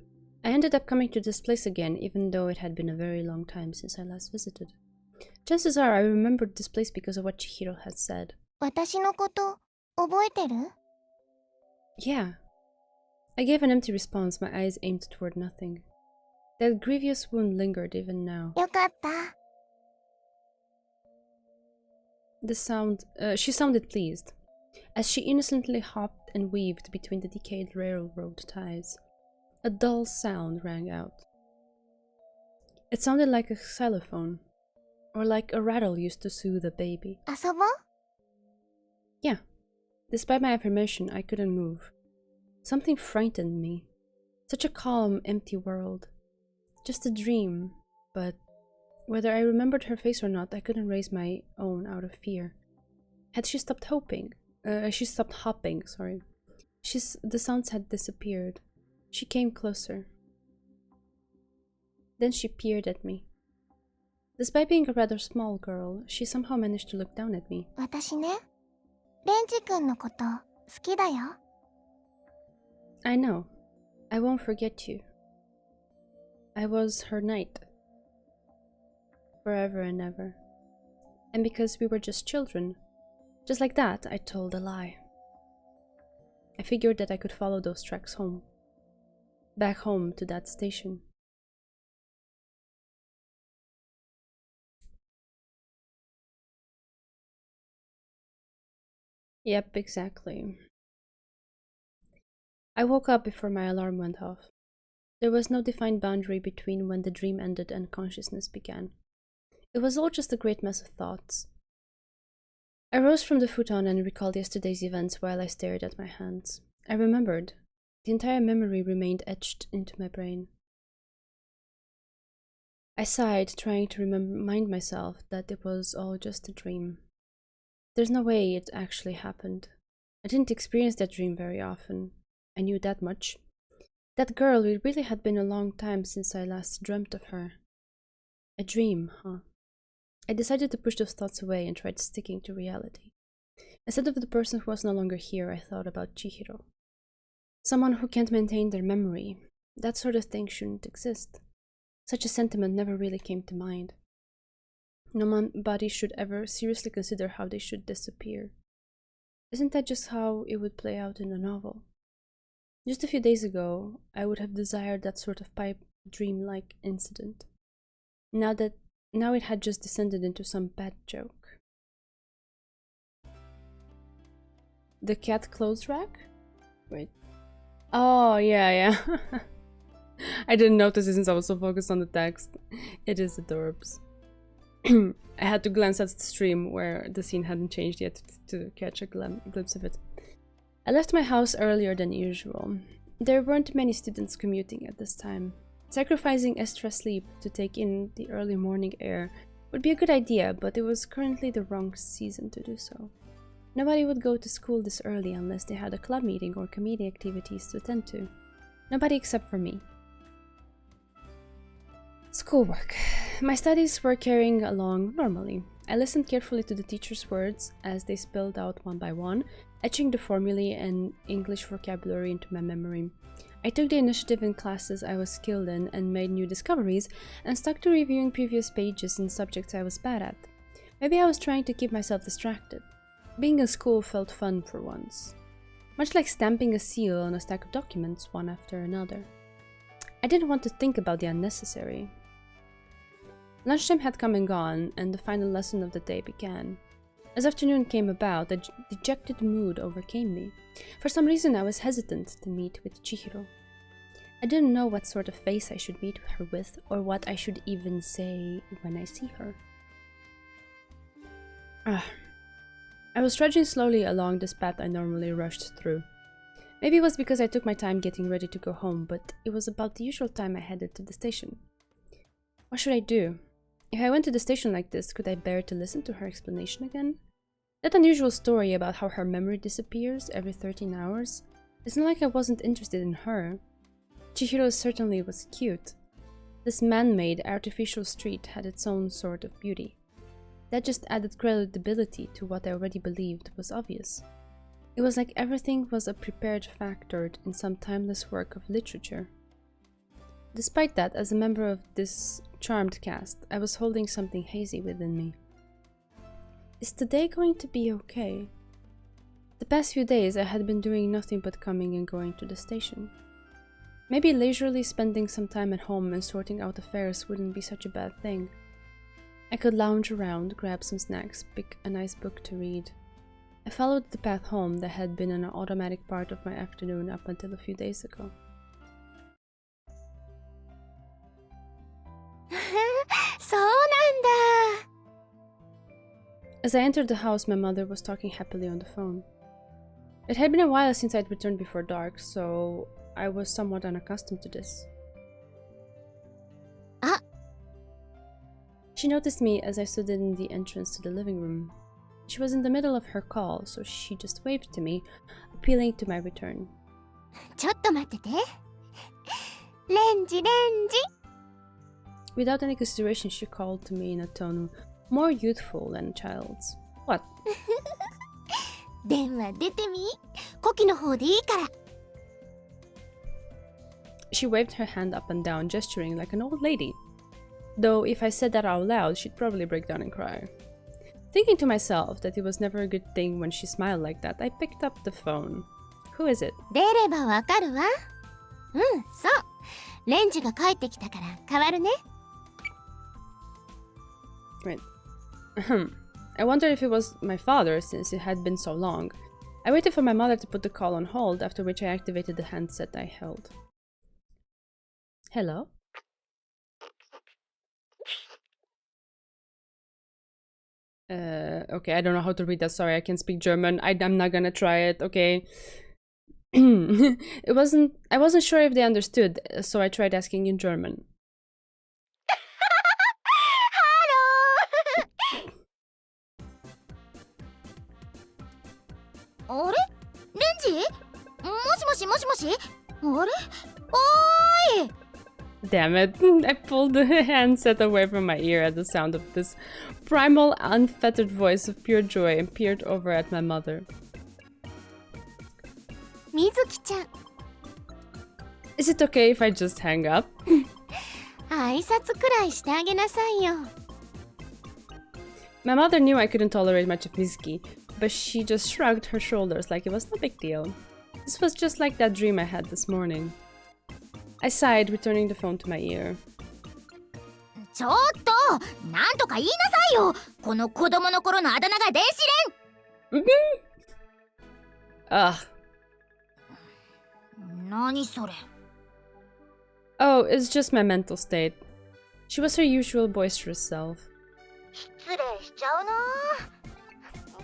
I ended up coming to this place again, even though it had been a very long time since I last visited. Chances are I remembered this place because of what Chihiro had said. 私のこと覚えてる？ Yeah. I gave an empty response, my eyes aimed toward nothing. That grievous wound lingered even now. よかった。She sounded pleased. as she innocently hopped and weaved between the decayed railroad ties. A dull sound rang out. It sounded like a xylophone, or like a rattle used to soothe a baby. 遊ぼう? Yeah. Despite my affirmation, I couldn't move. Something frightened me. Such a calm, empty world. Just a dream, but whether I remembered her face or not, I couldn't raise my own out of fear. Had she stopped hoping? She stopped hopping, sorry. The sounds had disappeared. She came closer. Then she peered at me. Despite being a rather small girl, she somehow managed to look down at me. 私ね、レンジ君のこと好きだよ。I know. I won't forget you. I was her knight. Forever and ever. And because we were just children, just like that, I told a lie. I figured that I could follow those tracks home. Back home to that station. Yep, exactly. I woke up before my alarm went off. There was no defined boundary between when the dream ended and consciousness began. It was all just a great mess of thoughts. I rose from the futon and recalled yesterday's events while I stared at my hands. I remembered. The entire memory remained etched into my brain. I sighed, trying to remind myself that it was all just a dream. There's no way it actually happened. I didn't experience that dream very often. I knew that much. That girl, it really had been a long time since I last dreamt of her. A dream, huh? I decided to push those thoughts away and tried sticking to reality. Instead of the person who was no longer here, I thought about Chihiro. Someone who can't maintain their memory. That sort of thing shouldn't exist. Such a sentiment never really came to mind. Nobody should ever seriously consider how they should disappear. Isn't that just how it would play out in a novel? Just a few days ago, I would have desired that sort of pipe dream-like incident. Now it had just descended into some bad joke. The cat clothes rack? Wait. Oh, yeah. I didn't notice it since I was so focused on the text. It is adorbs. I had to glance at the stream where the scene hadn't changed yet to catch a glimpse of it. I left my house earlier than usual. There weren't many students commuting at this time. Sacrificing extra sleep to take in the early morning air would be a good idea, but it was currently the wrong season to do so. Nobody would go to school this early unless they had a club meeting or committee activities to attend to. Nobody except for me. Schoolwork. My studies were carrying along normally. I listened carefully to the teacher's words as they spilled out one by one, etching the formulae and English vocabulary into my memory. I took the initiative in classes I was skilled in and made new discoveries, and stuck to reviewing previous pages in subjects I was bad at. Maybe I was trying to keep myself distracted. Being in school felt fun for once. Much like stamping a seal on a stack of documents one after another. I didn't want to think about the unnecessary. Lunchtime had come and gone, and the final lesson of the day began. As afternoon came about, a dejected mood overcame me. For some reason, I was hesitant to meet with Chihiro. I didn't know what sort of face I should meet her with, or what I should even say when I see her. I was trudging slowly along this path I normally rushed through. Maybe it was because I took my time getting ready to go home, but it was about the usual time I headed to the station. What should I do? If I went to the station like this, could I bear to listen to her explanation again? That unusual story about how her memory disappears every 13 hours? It's not like I wasn't interested in her. Chihiro certainly was cute. This man-made, artificial street had its own sort of beauty. That just added credibility to what I already believed was obvious. It was like everything was a prepared factor in some timeless work of literature. Despite that, as a member of this charmed cast, I was holding something hazy within me. Is today going to be okay? The past few days I had been doing nothing but coming and going to the station. Maybe leisurely spending some time at home and sorting out affairs wouldn't be such a bad thing. I could lounge around, grab some snacks, pick a nice book to read. I followed the path home that had been an automatic part of my afternoon up until a few days ago. そうなんだ。 As I entered the house, my mother was talking happily on the phone. It had been a while since I'd returned before dark, so I was somewhat unaccustomed to this. Ah. She noticed me as I stood in the entrance to the living room. She was in the middle of her call, so she just waved to me, appealing to my return. ちょっと待ってて。レンジ。 Without any consideration, she called to me in a tone more youthful than a child's. What? 電話出てみ。古希の方でいいから。 She waved her hand up and down, gesturing like an old lady. Though if I said that out loud, she'd probably break down and cry. Thinking to myself that it was never a good thing when she smiled like that, I picked up the phone. Who is it? 出ればわかるわ。うん、そう。レンジが帰ってきたから変わるね。 Right. I wondered if it was my father since it had been so long. I waited for my mother to put the call on hold, after which I activated the handset I held. Hello? Okay, I don't know how to read that. Sorry, I can't speak German. I'm not gonna try it, okay? I wasn't sure if they understood, so I tried asking in German. あれ？レンジ？もしもし？あれ？おーい！ Damn it, I pulled the handset away from my ear at the sound of this primal, unfettered voice of pure joy and peered over at my mother. みずきちゃん。 Is it okay if I just hang up? 挨拶くらいしてあげなさいよ。 My mother knew I couldn't tolerate much of Mizuki, but she just shrugged her shoulders like it was no big deal. This was just like that dream I had this morning. I sighed, returning the phone to my ear. ちょっとなんとか言いなさいよ。この子供の頃のあだ名が電子レン。Ugh. 何それ。 Oh, it's just my mental state. She was her usual boisterous self. 失礼しちゃうな。で、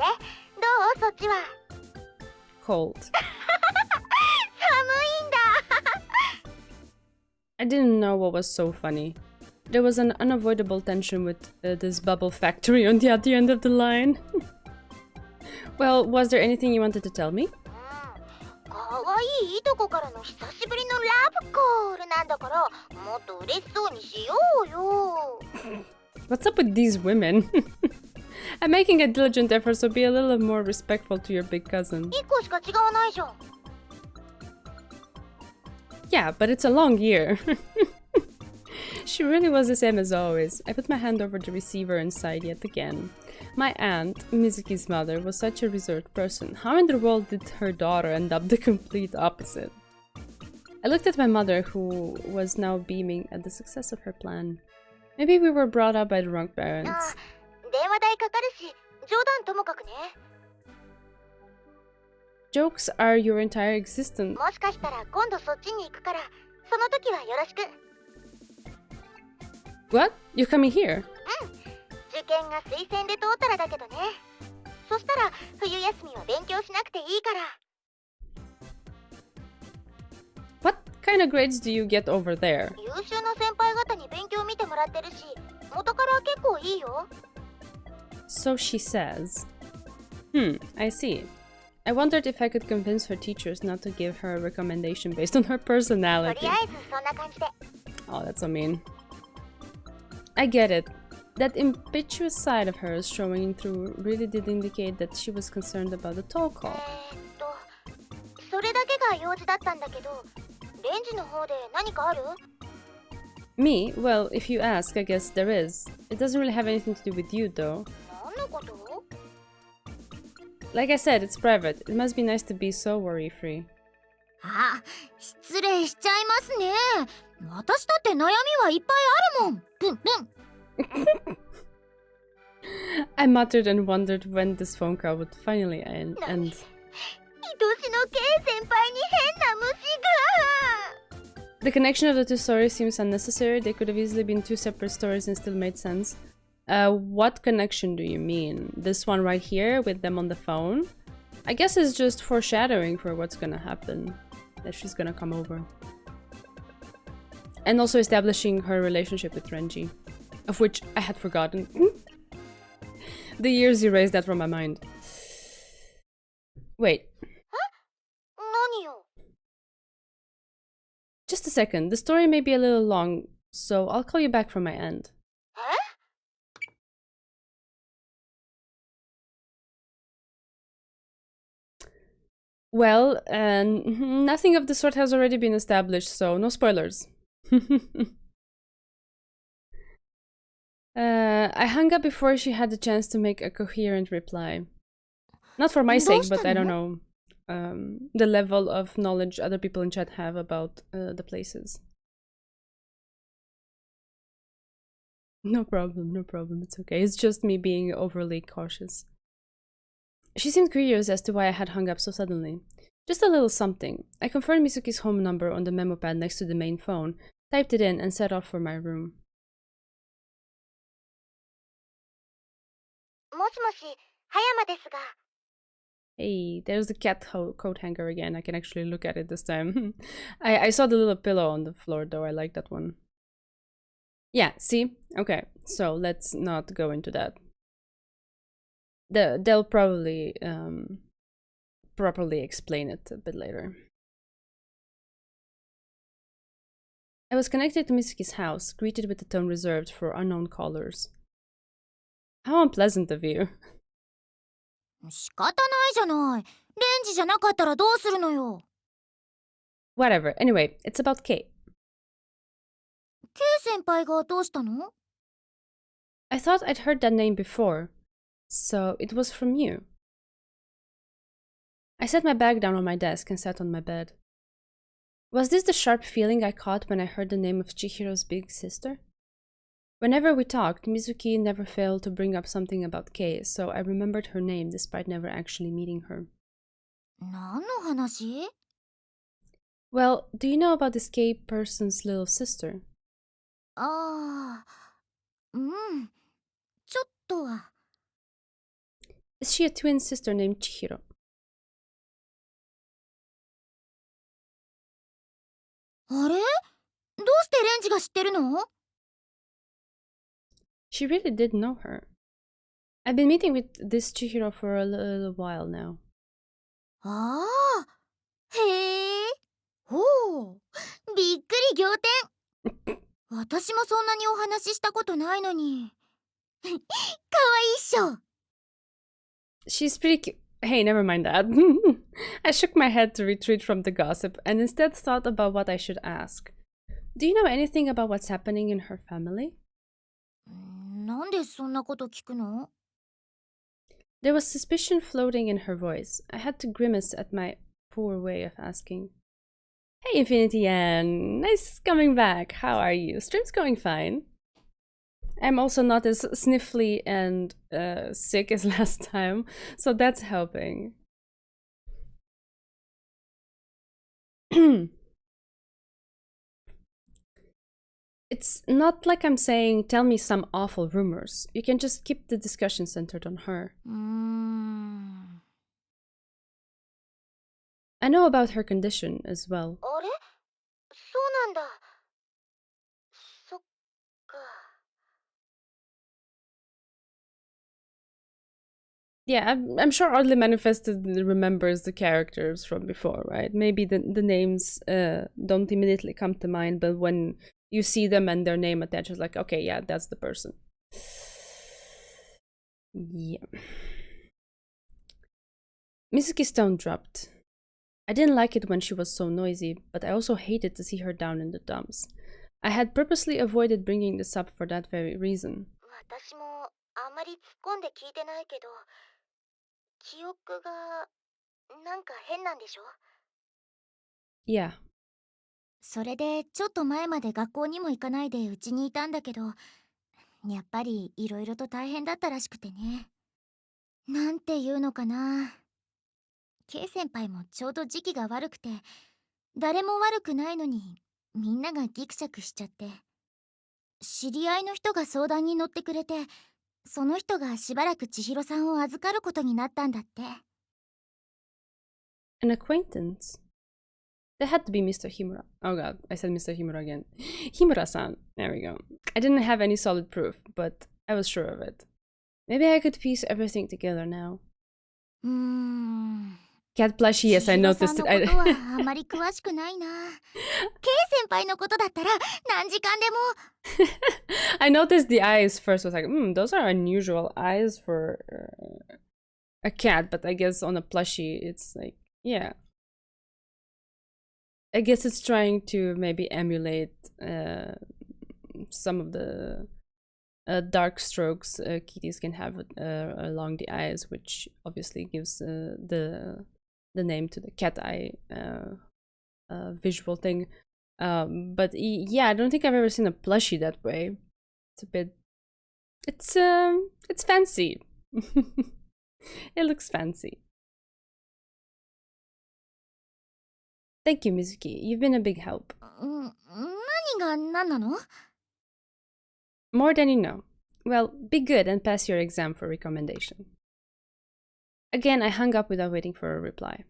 どうそっちは。 Cold. 寒いんだ。 I didn't know what was so funny. There was an unavoidable tension with this bubble factory on the other end of the line. Well, was there anything you wanted to tell me? かわいいいとこからの久しぶりのラブコールなんだからもっと嬉しそうにしようよ。 What's up with these women? I'm making a diligent effort, so be a little more respectful to your big cousin. 1個しか違わないじゃん。 Yeah, but it's a long year. She really was the same as always. I put my hand over the receiver and sighed yet again. My aunt, Mizuki's mother, was such a reserved person. How in the world did her daughter end up the complete opposite? I looked at my mother, who was now beaming at the success of her plan. Maybe we were brought up by the wrong parents. 電話代かかるし、冗談ともかくね。 Jokes are your entire existence. もしかしたら今度そっちに行くから、その時はよろしく。 What? You're coming here? 受験が推薦で通ったらだけどね。そしたら冬休みは勉強しなくていいから。 What kind of grades do you get over there? 優秀な先輩方に勉強見てもらってるし、元から結構いいよ。 So she says. I see. I wondered if I could convince her teachers not to give her a recommendation based on her と personality. りあえずそんな感じで。 Oh, that's so mean. I get it. That impetuous side of hers showing through really did indicate that she was concerned about the toll call. それだけが用事だったんだけど、レンジの方で何かある？ Me? Well, if you ask, I guess there is. It doesn't really have anything to do with you, though. 何のこと？ Like I said, it's private. It must be nice to be so worry-free. あ、失礼しちゃいますね。私だって悩みはいっぱいあるもん。ぷんぷん。I muttered and wondered when this phone call would finally end. 愛しの K 先輩に変な虫が The connection of the two stories seems unnecessary. They could have easily been two separate stories and still made sense. What connection do you mean? This one right here with them on the phone? I guess it's just foreshadowing for what's gonna happen. That she's gonna come over. And also establishing her relationship with Renji. Of which I had forgotten. The years erased that from my mind. Wait. 何よ Just a second. The story may be a little long, so I'll call you back from my end. え Well, nothing of the sort has already been established, so no spoilers. I hung up before she had the chance to make a coherent reply. Not for my sake, but I don't know. The level of knowledge other people in chat have about the places. No problem, no problem. It's okay. It's just me being overly cautious. She seemed curious as to why I had hung up so suddenly. Just a little something. I confirmed Mizuki's home number on the memo pad next to the main phone, typed it in, and set off for my room. もしもし、葉山ですが。 Hey, there's the cat coat hanger again. I can actually look at it this time. I saw the little pillow on the floor though. I like that one. Yeah, see? Okay, so let's not go into that. They'll probably properly explain it a bit later. I was connected to Mizuki's house, greeted with a tone reserved for unknown callers. How unpleasant of you. 仕方ないじゃない。レンジじゃなかったらどうするのよ。Whatever. Anyway, it's about Kate. K 先輩がどうしたの I thought I'd heard that name before, so it was from you. I set my bag down on my desk and sat on my bed. Was this the sharp feeling I caught when I heard the name of Chihiro's big sister? Whenever we talked, Mizuki never failed to bring up something about Kei, so I remembered her name despite never actually meeting her. 何の話 Well, do you know about this Kei person's little sister? ああ、うん。ちょっとは。Is she a twin sister named Chihiro? あれどうしてレンジが知ってるの She really did know her. I've been meeting with this Chihiro for a little while now. ああ、へえ。ほう。びっくり仰天。私もそんなにお話ししたことないのに。かわいいっしょ。 She's pretty cute. Hey, never mind that. I shook my head to retreat from the gossip and instead thought about what I should ask. Do you know anything about what's happening in her family? なんでそんなこと聞くの There was suspicion floating in her voice. I had to grimace at my poor way of asking. Hey, Infinity Ann. Nice coming back. How are you? Stream's going fine. I'm also not as sniffly and sick as last time, so that's helping. It's not like I'm saying, tell me some awful rumors. You can just keep the discussion centered on her. I know about her condition as well. あれそうなんだ。そっか。Yeah, I'm sure Oddly Manifested remembers the characters from before, right? Maybe the names don't immediately come to mind, but when you see them and their name attached, it's like, okay, yeah, that's the person. Yeah. Mizuki's tone dropped. I didn't like it when she was so noisy, but I also hated to see her down in the dumps. I had purposely avoided bringing this up for that very reason. 私もあんまり突っ込んで聞いてないけど、記憶がなんか変なんでしょ Yeah. それでちょっと前まで学校にも行かないでうちにいたんだけど、やっぱりいろいろと大変だったらしくてね。なんていうのかな。K 先輩もちょうど時期が悪くて、誰も悪くないのに、みんながギクシャクしちゃって。知り合いの人が相談に乗ってくれて、その人がしばらく千尋さんを預かることになったんだって。An acquaintance? That had to be Mr. Himura. Oh god, I said Mr. Himura again. Himura-san. There we go. I didn't have any solid proof, but I was sure of it. Maybe I could piece everything together now. Cat plushie, yes, I noticed it. ことはあまり詳しくないな。K 先輩のことだったら何時間でも。I noticed the eyes first. Was like, those are unusual eyes for a cat, but I guess on a plushie, it's like, yeah. I guess it's trying to maybe emulate some of the dark strokes kitties can have along the eyes, which obviously gives the name to the cat eye visual thing. But yeah, I don't think I've ever seen a plushie that way. It's a bit, it's fancy. It looks fancy. Thank you, Mizuki. You've been a big help. 何が何なの? More than you know. Well, be good and pass your exam for recommendation. Again, I hung up without waiting for a reply.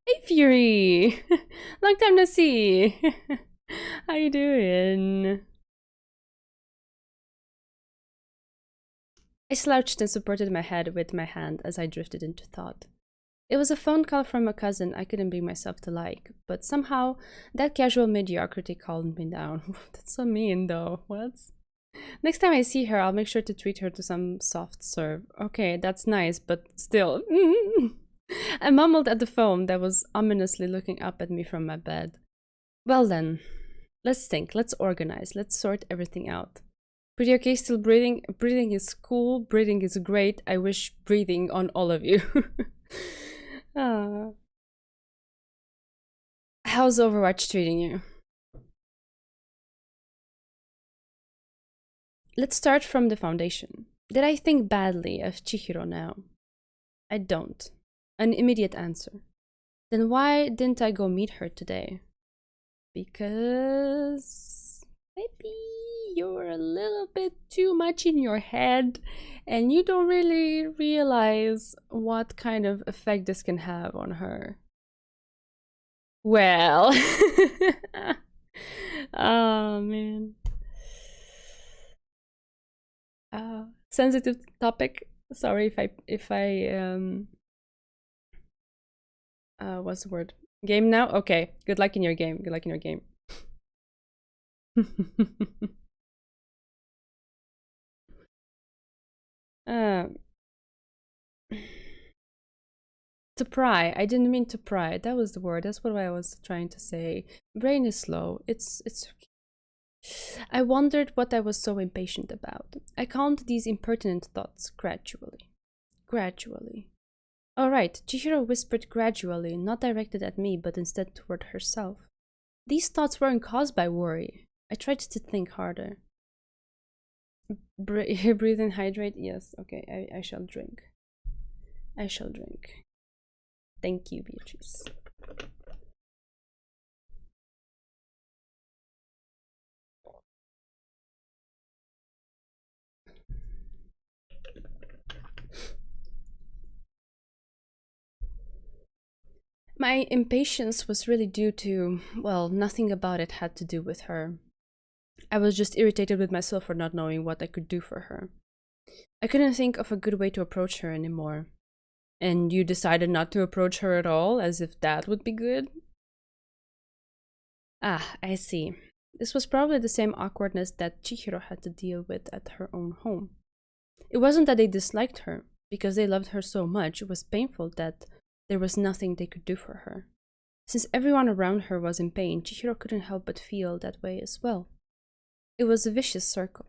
Hey, Fury! Long time no see! How you doing? I slouched and supported my head with my hand as I drifted into thought. It was a phone call from a cousin I couldn't bring myself to like, but somehow that casual mediocrity calmed me down. That's so mean, though. What? Next time I see her, I'll make sure to treat her to some soft serve. Okay, that's nice, but still. I mumbled at the phone that was ominously looking up at me from my bed. Well then, let's think, let's organize, let's sort everything out. Pretty okay, still breathing? Breathing is cool, breathing is great. I wish breathing on all of you. How's Overwatch treating you? Let's start from the foundation. Did I think badly of Chihiro now? I don't. An immediate answer. Then why didn't I go meet her today? Because maybe you're a little bit too much in your head and you don't really realize what kind of effect this can have on her. Well, oh man. Sensitive topic. Sorry if I what's the word? Game now? Okay. Good luck in your game. Good luck in your game. To pry. I didn't mean to pry. That was the word. That's what I was trying to say. Brain is slow. It's okay. I wondered what I was so impatient about. I calmed these impertinent thoughts gradually. Gradually. All right, Chihiro whispered gradually, not directed at me, but instead toward herself. These thoughts weren't caused by worry. I tried to think harder. Breathe and hydrate? Yes, okay, I shall drink. I shall drink. Thank you, Beatrice. My impatience was really due to, well, nothing about it had to do with her. I was just irritated with myself for not knowing what I could do for her. I couldn't think of a good way to approach her anymore. And you decided not to approach her at all, as if that would be good? Ah, I see. This was probably the same awkwardness that Chihiro had to deal with at her own home. It wasn't that they disliked her, because they loved her so much. It was painful that there was nothing they could do for her. Since everyone around her was in pain, Chihiro couldn't help but feel that way as well. It was a vicious circle.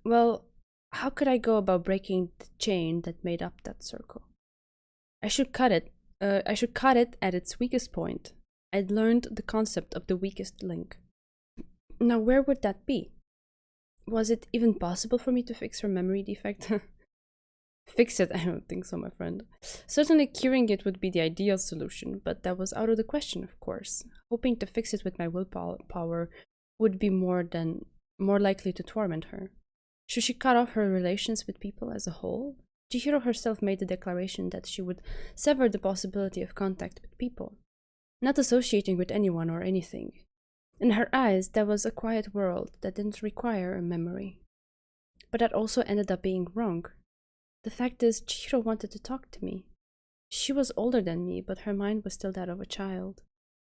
Well, how could I go about breaking the chain that made up that circle? I should cut it at its weakest point. I'd learned the concept of the weakest link. Now where would that be? Was it even possible for me to fix her memory defect? Fix it? I don't think so, my friend. Certainly curing it would be the ideal solution, but that was out of the question, of course. Hoping to fix it with my willpower would be more likely to torment her. Should she cut off her relations with people as a whole? Chihiro herself made the declaration that she would sever the possibility of contact with people, not associating with anyone or anything. In her eyes, that was a quiet world that didn't require a memory. But that also ended up being wrong. The fact is, Chihiro wanted to talk to me. She was older than me, but her mind was still that of a child.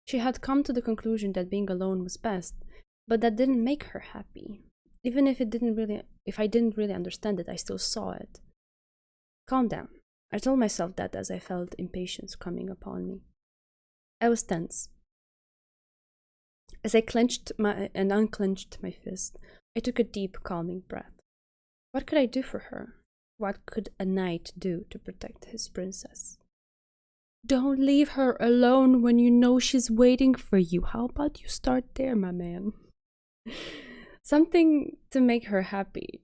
She had come to the conclusion that being alone was best, but that didn't make her happy. Even if I didn't really understand it, I still saw it. Calm down. I told myself that as I felt impatience coming upon me. I was tense. As I clenched and unclenched my fist, I took a deep, calming breath. What could I do for her? What could a knight do to protect his princess? Don't leave her alone when you know she's waiting for you. How about you start there, my man? Something to make her happy.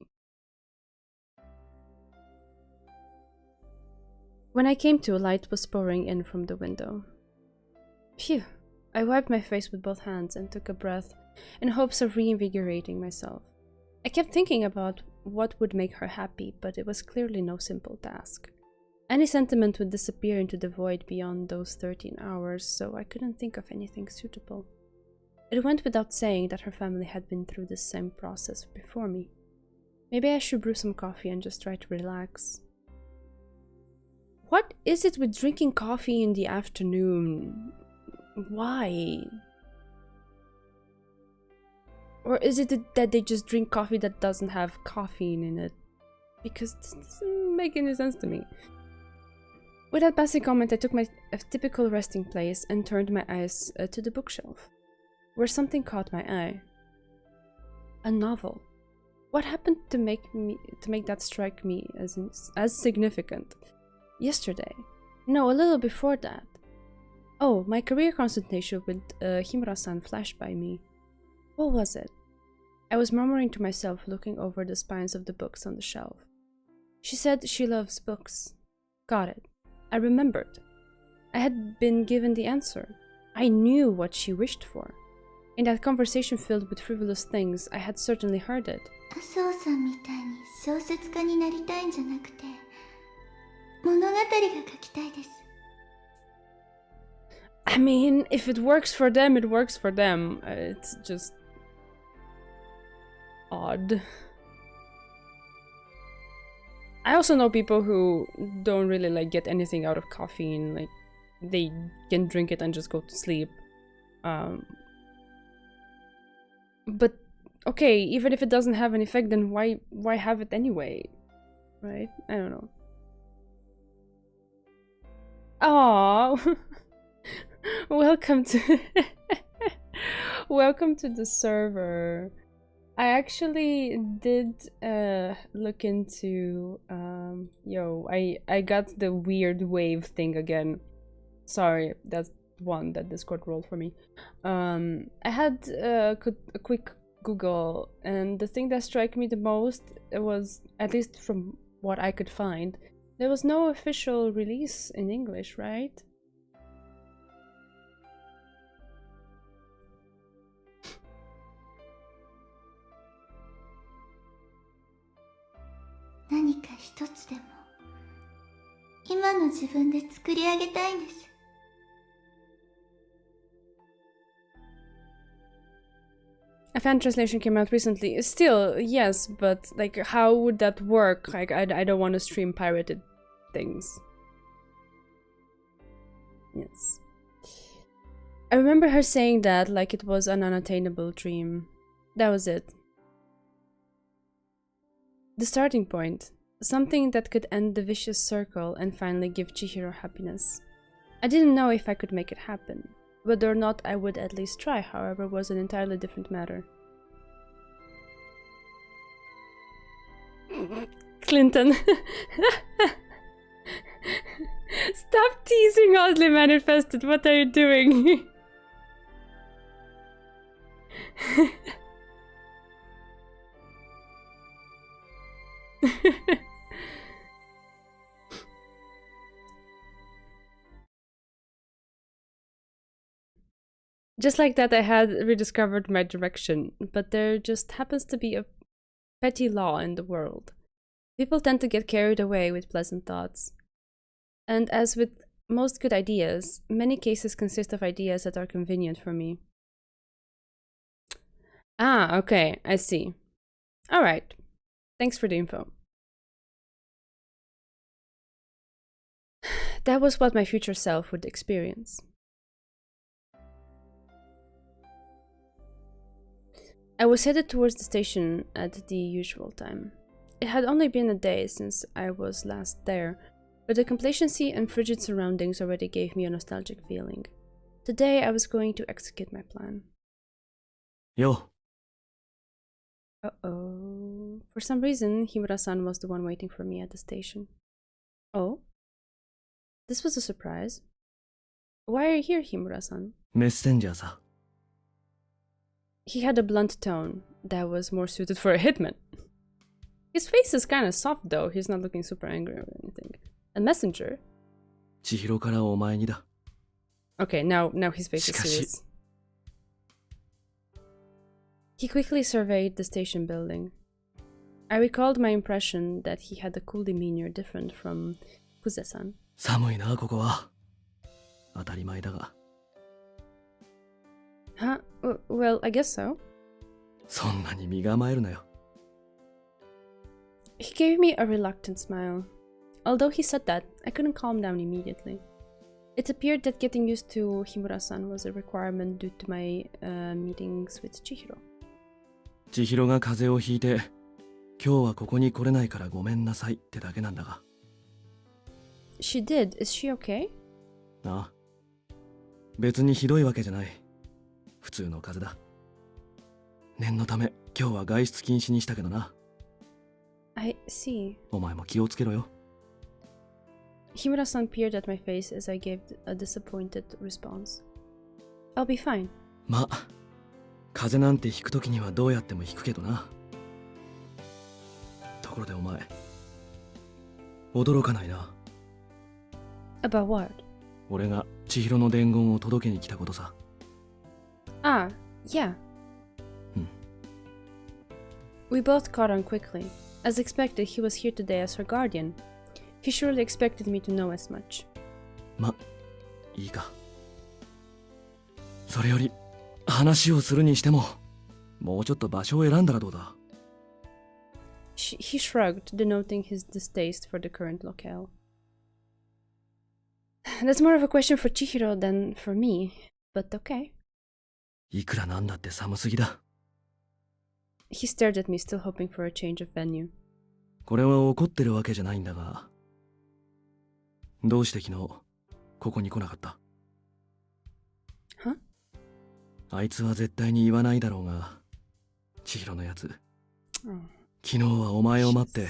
When I came to, light was pouring in from the window. Phew! I wiped my face with both hands and took a breath in hopes of reinvigorating myself. I kept thinking about what would make her happy, but it was clearly no simple task. Any sentiment would disappear into the void beyond those 13 hours, so I couldn't think of anything suitable. It went without saying that her family had been through the same process before me. Maybe I should brew some coffee and just try to relax. What is it with drinking coffee in the afternoon? Why? Or is it that they just drink coffee that doesn't have caffeine in it? Because this doesn't make any sense to me. With that passing comment, I took my typical resting place and turned my eyes to the bookshelf, where something caught my eye. A novel. What happened to make that strike me as significant? Yesterday? No, a little before that. Oh, my career consultation with Himura-san flashed by me. What was it? I was murmuring to myself, looking over the spines of the books on the shelf. She said she loves books. Got it. I remembered. I had been given the answer. I knew what she wished for. In that conversation filled with frivolous things, I had certainly heard it. 麻生さんみたいに小説家になりたいんじゃなくて、物語が書きたいです。I mean, if it works for them, it works for them. It's just odd. I also know people who don't really get anything out of caffeine. Like, they can drink it and just go to sleep. But okay, even if it doesn't have an effect, then why have it anyway? Right? I don't know. Aww. Welcome to welcome to the server. I actually did look into I got the weird wave thing again. Sorry, that's one that Discord rolled for me. I had a quick Google, and the thing that struck me the most was, at least from what I could find, there was no official release in English, right? A fan translation came out recently. Still, yes, but how would that work? I don't want to stream pirated things. Yes. I remember her saying that like it was an unattainable dream. That was it. The starting point. Something that could end the vicious circle and finally give Chihiro happiness. I didn't know if I could make it happen. Whether or not I would at least try, however, was an entirely different matter. Clinton. Stop teasing Oddly Manifested, what are you doing? Just like that, I had rediscovered my direction, but there just happens to be a petty law in the world. People tend to get carried away with pleasant thoughts. And as with most good ideas, many cases consist of ideas that are convenient for me. Ah, okay, I see. Alright. Thanks for the info. That was what my future self would experience. I was headed towards the station at the usual time. It had only been a day since I was last there, but the complacency and frigid surroundings already gave me a nostalgic feeling. Today I was going to execute my plan. Yo. Uh-oh. For some reason, Himura-san was the one waiting for me at the station. Oh? This was a surprise. Why are you here, Himura-san? メッセンジャーさ。 He had a blunt tone that was more suited for a hitman. His face is kind of soft though, he's not looking super angry or anything. A messenger? 千尋からお前にだ。 Okay, now his face is serious. He quickly surveyed the station building. I recalled my impression that he had a cool demeanor different from Kuze-san. 寒いな、ここは。当たり前だが。 Huh? Well, I guess so. そんなに身構えるなよ。 He gave me a reluctant smile. Although he said that, I couldn't calm down immediately. It appeared that getting used to Himura-san was a requirement due to my meetings with Chihiro. 千尋が風邪をひいて、今日はここに来れないからごめんなさいってだけなんだが。 She did. Is she okay? ああ。別にひどいわけじゃない。普通の風邪だ。念のため今日は外出禁止にしたけどな。 I see. お前も気をつけろよ。 Himura-san peered at my face as I gave a disappointed response. I'll be fine. まあ、風邪なんてひくときにはどうやってもひくけどな。ところでお前、驚かないな。 About what? 俺が千尋の伝言を届けに来たことさ。 Ah, yeah. We both caught on quickly. As expected, he was here today as her guardian. He surely expected me to know as much. ま、いいか。それより、話をするにしても、もうちょっと場所を選んだらどうだ。 He shrugged, denoting his distaste for the current locale. That's more of a question for Chihiro than for me, but okay. いくらなんだって寒すぎだ。 He stared at me, still hoping for a change of venue. これは怒ってるわけじゃないんだが、どうして昨日ここに来なかった？ Huh? あいつは絶対に言わないだろうが、千尋のやつ、 Oh. 昨日はお前を待って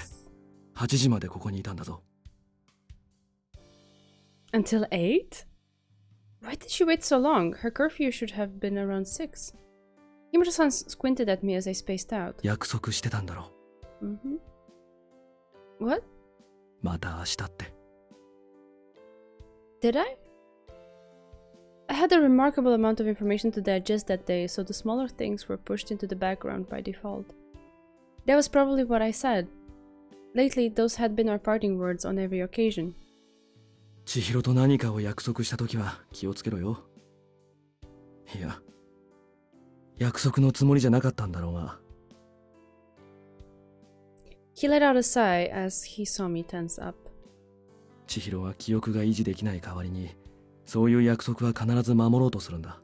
8時までここにいたんだぞ。 Until 8? Why did she wait so long? Her curfew should have been around 6. Himura-san squinted at me as I spaced out. 約束してたんだろ。 Mm-hmm. What? また明日って。 Did I? I had a remarkable amount of information to digest that day, so the smaller things were pushed into the background by default. That was probably what I said. Lately, those had been our parting words on every occasion. 千尋と何かを約束したときは気をつけろよ。いや、約束のつもりじゃなかったんだろうが。 He let out a sigh as he saw me tense up. 千尋は記憶が維持できない代わりに、そういう約束は必ず守ろうとするんだ。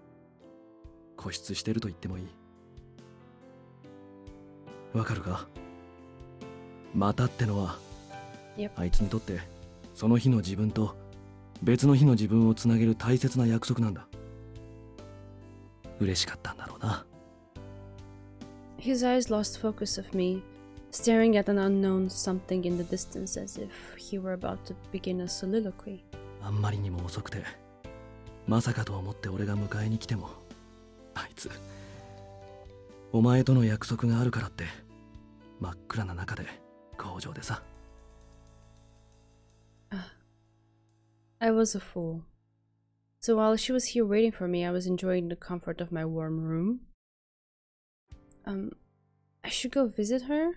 固執してると言ってもいい。わかるか？またってのは、Yep. あいつにとってその日の自分と別の日の自分をつなげる大切な約束なんだ。嬉しかったんだろうな。 His eyes lost focus of me, staring at an unknown something in the distance as if he were about to begin a soliloquy. あんまりにも遅くて、まさかと思って俺が迎えに来ても、あいつ、お前との約束があるからって、真っ暗な中で工場でさ。I was a fool. So while she was here waiting for me, I was enjoying the comfort of my warm room. I should go visit her?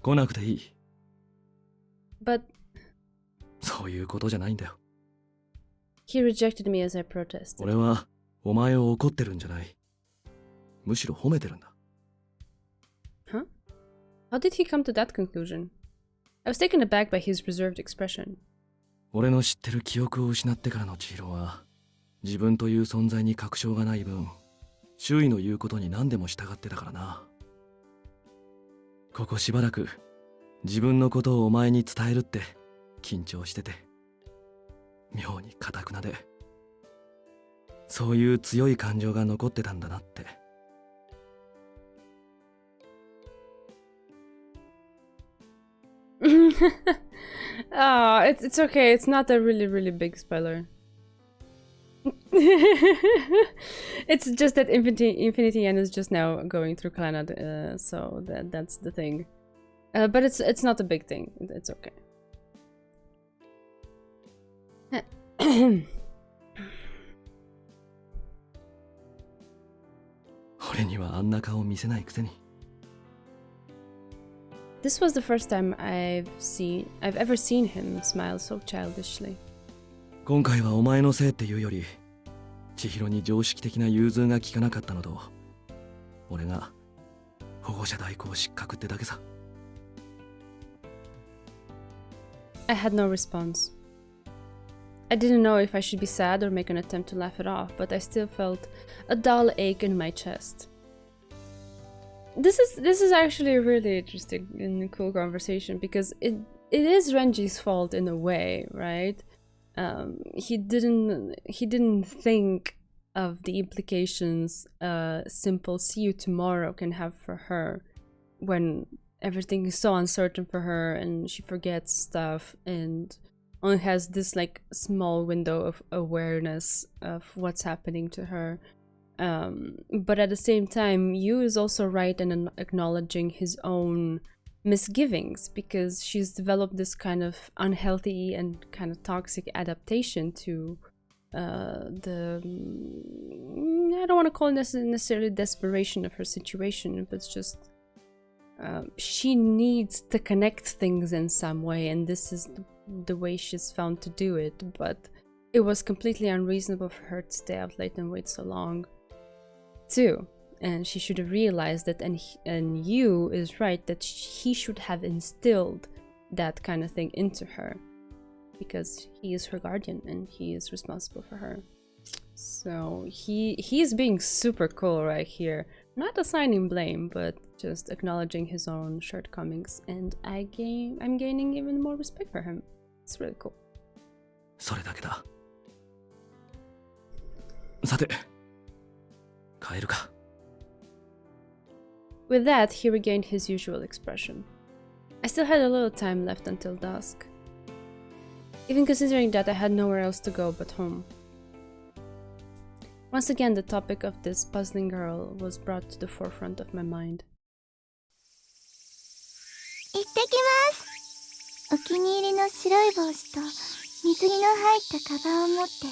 来なくていい。But そういうことじゃないんだよ。he rejected me as I protested. 俺はお前を怒ってるんじゃない。むしろ褒めてるんだ。Huh? How did he come to that conclusion? I was taken aback by his reserved expression. 俺の知ってる記憶を失ってからの千尋は、自分という存在に確証がない分、周囲の言うことに何でも従ってたからな。ここしばらく自分のことをお前に伝えるって緊張してて、妙に堅くなで、そういう強い感情が残ってたんだなって。It's okay. It's not a really big spoiler. It's just that Infinity N is just now going through Clannad, so that's the thing. But it's not a big thing. It's okay. 俺にはあんな顔見せないくせに。This was the first time I've ever seen him smile so childishly. 今回はお前のせいっていうより、千尋に常識的な融通が利かなかったのと、俺が保護者代行失格ってだけさ。I had no response. I didn't know if I should be sad or make an attempt to laugh it off, but I still felt a dull ache in my chest. This is actually a really interesting and cool conversation because it is Renji's fault in a way, right? He didn't think of the implications a simple "see you tomorrow" can have for her when everything is so uncertain for her and she forgets stuff and only has this like small window of awareness of what's happening to her. But at the same time, Yu is also right in acknowledging his own misgivings because she's developed this kind of unhealthy and kind of toxic adaptation to I don't want to call it necessarily desperation of her situation, but it's just she needs to connect things in some way, and this is the way she's found to do it. But it was completely unreasonable for her to stay out late and wait so long too, and she should have realized that, and Yu is right that he should have instilled that kind of thing into her because he is her guardian and he is responsible for her. So he is being super cool right here, not assigning blame but just acknowledging his own shortcomings, and I'm gaining even more respect for him. It's really cool. それだけだ。さて、帰るか。With that, he regained his usual expression. I still had a little time left until dusk. Even considering that I had nowhere else to go but home. Once again, the topic of this puzzling girl was brought to the forefront of my mind. 行ってきます。お気に入りの白い帽子と水着の入ったカバンを持って、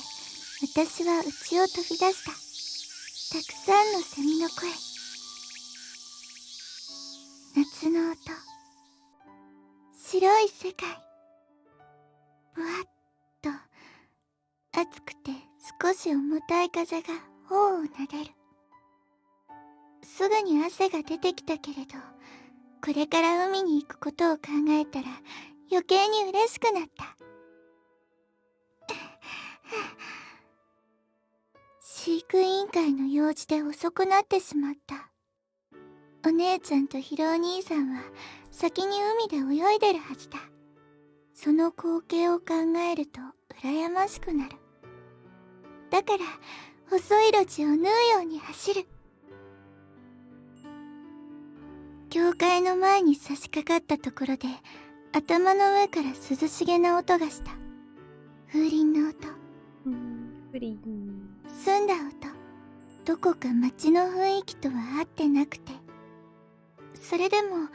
私は家を飛び出した。たくさんのセミの声、夏の音、白い世界、ぶわっと暑くて少し重たい風が頬をなでる。すぐに汗が出てきたけれど、これから海に行くことを考えたら余計に嬉しくなった。飼育委員会の用事で遅くなってしまった。お姉ちゃんとヒロお兄さんは先に海で泳いでるはずだ。その光景を考えると羨ましくなる。だから細い路地を縫うように走る。教会の前に差し掛かったところで頭の上から涼しげな音がした。風鈴の音、澄んだ音、どこか街の雰囲気とは合ってなくて、それでも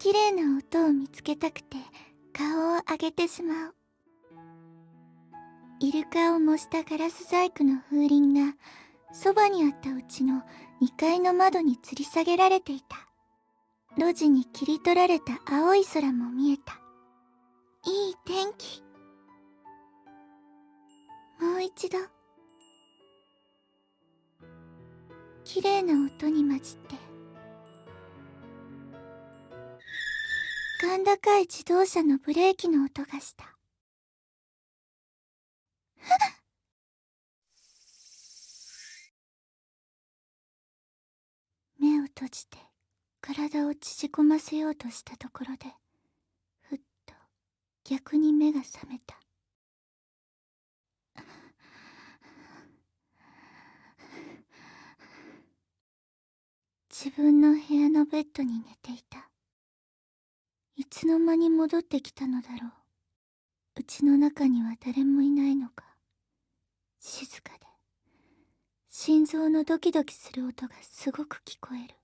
綺麗な音を見つけたくて顔を上げてしまう。イルカを模したガラス細工の風鈴がそばにあったうちの2階の窓に吊り下げられていた。路地に切り取られた青い空も見えた。いい天気。もう一度。綺麗な音に混じって甲高い自動車のブレーキの音がした。目を閉じて体を縮こませようとしたところで、ふっと逆に目が覚めた。自分の部屋のベッドに寝ていた。いつの間に戻ってきたのだろう。家の中には誰もいないのか。静かで心臓のドキドキする音がすごく聞こえる。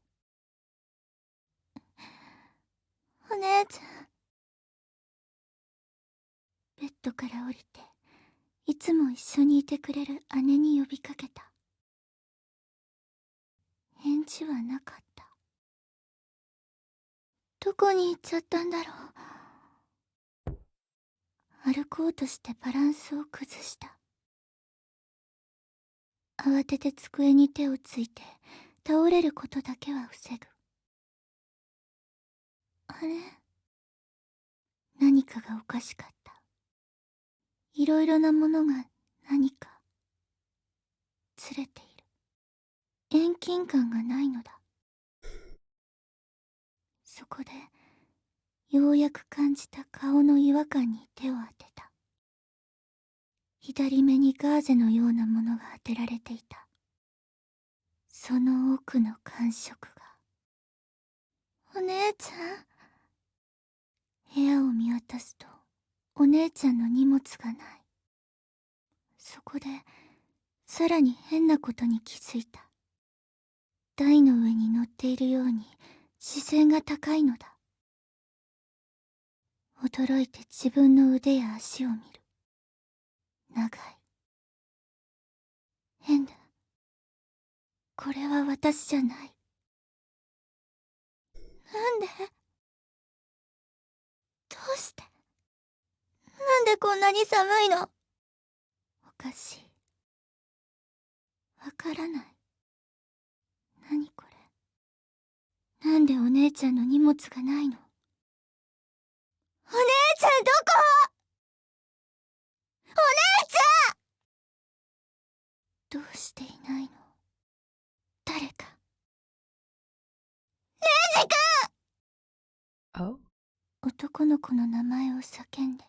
お姉ちゃん。ベッドから降りていつも一緒にいてくれる姉に呼びかけた。返事はなかった。どこに行っちゃったんだろう。歩こうとしてバランスを崩した。慌てて机に手をついて倒れることだけは防ぐ。あれ、何かがおかしかった。いろいろなものが何かずれている。遠近感がないのだ。そこでようやく感じた顔の違和感に手を当てた。左目にガーゼのようなものが当てられていた。その奥の感触が。お姉ちゃん。部屋を見渡すとお姉ちゃんの荷物がない。そこでさらに変なことに気づいた。台の上に乗っているように視線が高いのだ。驚いて自分の腕や足を見る。長い。変だ。これは私じゃない。なんで？どうして？なんでこんなに寒いの？おかしい。わからない。何これ。なんでお姉ちゃんの荷物がないの？お姉ちゃんどこ？お姉ちゃん！どうしていないの？誰か。レイジ君！ Oh? 男の子の名前を叫んで。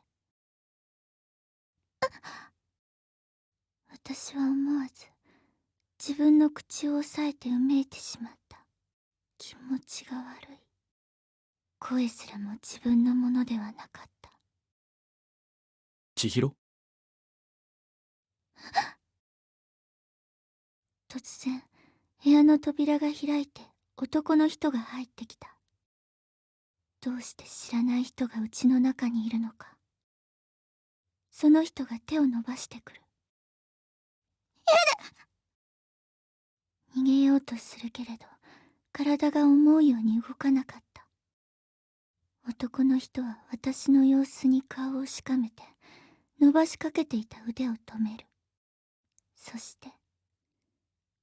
私は思わず自分の口を押さえてうめいてしまった。気持ちが悪い。声すらも自分のものではなかった。千尋？突然部屋の扉が開いて男の人が入ってきた。どうして知らない人がうちの中にいるのか。その人が手を伸ばしてくる。逃げようとするけれど体が思うように動かなかった。男の人は私の様子に顔をしかめて伸ばしかけていた腕を止める。そして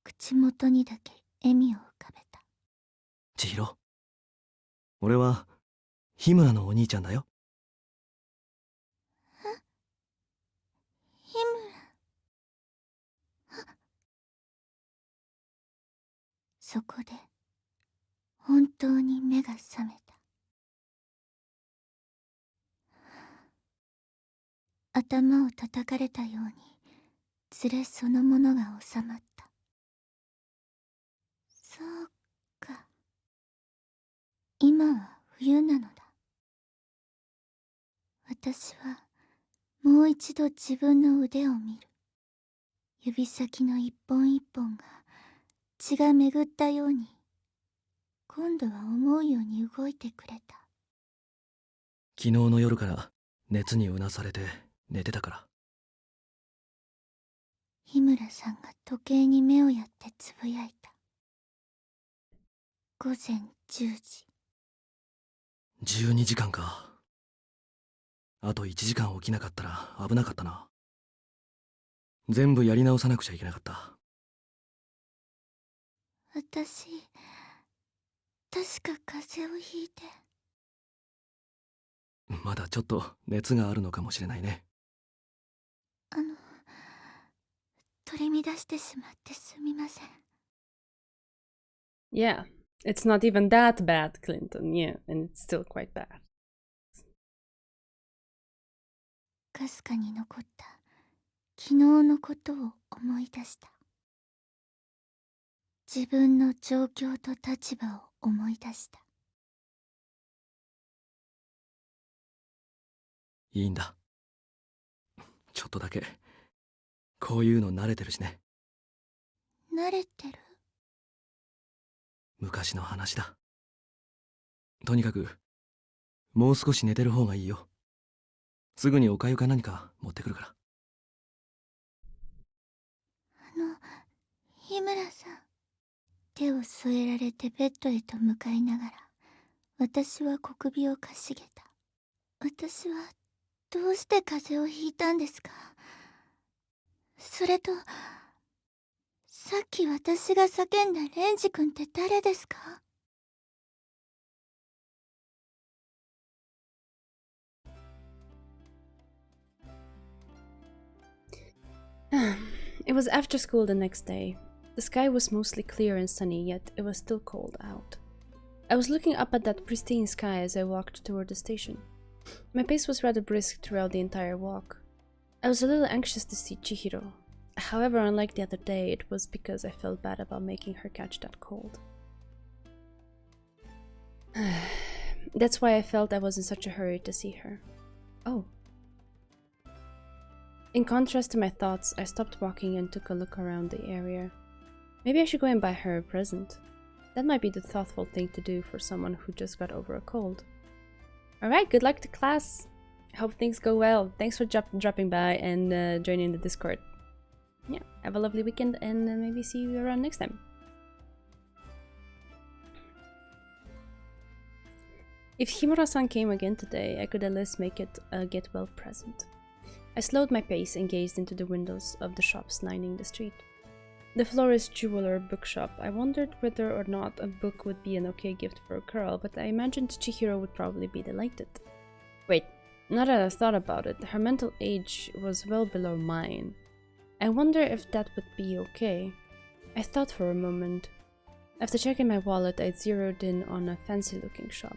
口元にだけ笑みを浮かべた。千尋、俺は日村のお兄ちゃんだよ。日村。そこで本当に目が覚めた。頭を叩かれたように連れそのものが収まった。そうか。今は冬なのだ。私はもう一度自分の腕を見る。指先の一本一本が血が巡ったように、今度は思うように動いてくれた。昨日の夜から熱にうなされて寝てたから。日村さんが時計に目をやってつぶやいた。午前10時。12時間か。あと1時間起きなかったら危なかったな。全部やり直さなくちゃいけなかった。私、確か風邪をひいて。まだちょっと熱があるのかもしれないね。取り乱してしまってすみません。Yeah, it's not even that bad, Clinton. Yeah, and it's still quite bad. かすかに残った昨日のことを思い出した。自分の状況と立場を思い出した。いいんだ。ちょっとだけこういうの慣れてるしね。慣れてる？昔の話だ。とにかくもう少し寝てる方がいいよ。すぐにおかゆか何か持ってくるから。日村さん。手を添えられてベッドへと向かいながら、私は小首をかしげた。私はどうして風邪をひいたんですか？それと、さっき私が叫んだレンジ君って誰ですか？It was after school the next day. The sky was mostly clear and sunny, yet it was still cold out. I was looking up at that pristine sky as I walked toward the station. My pace was rather brisk throughout the entire walk. I was a little anxious to see Chihiro. However, unlike the other day, it was because I felt bad about making her catch that cold. That's why I felt I was in such a hurry to see her. Oh. In contrast to my thoughts, I stopped walking and took a look around the area. Maybe I should go and buy her a present. That might be the thoughtful thing to do for someone who just got over a cold. Alright, good luck to class. I hope things go well. Thanks for dropping by and joining the Discord. Yeah, have a lovely weekend and maybe see you around next time. If Himura-san came again today, I could at least make it a get-well present. I slowed my pace and gazed into the windows of the shops lining the street. The florist jeweler bookshop. I wondered whether or not a book would be an okay gift for a girl, but I imagined Chihiro would probably be delighted. Wait, now that I thought about it, her mental age was well below mine. I wonder if that would be okay. I thought for a moment. After checking my wallet, I zeroed in on a fancy-looking shop.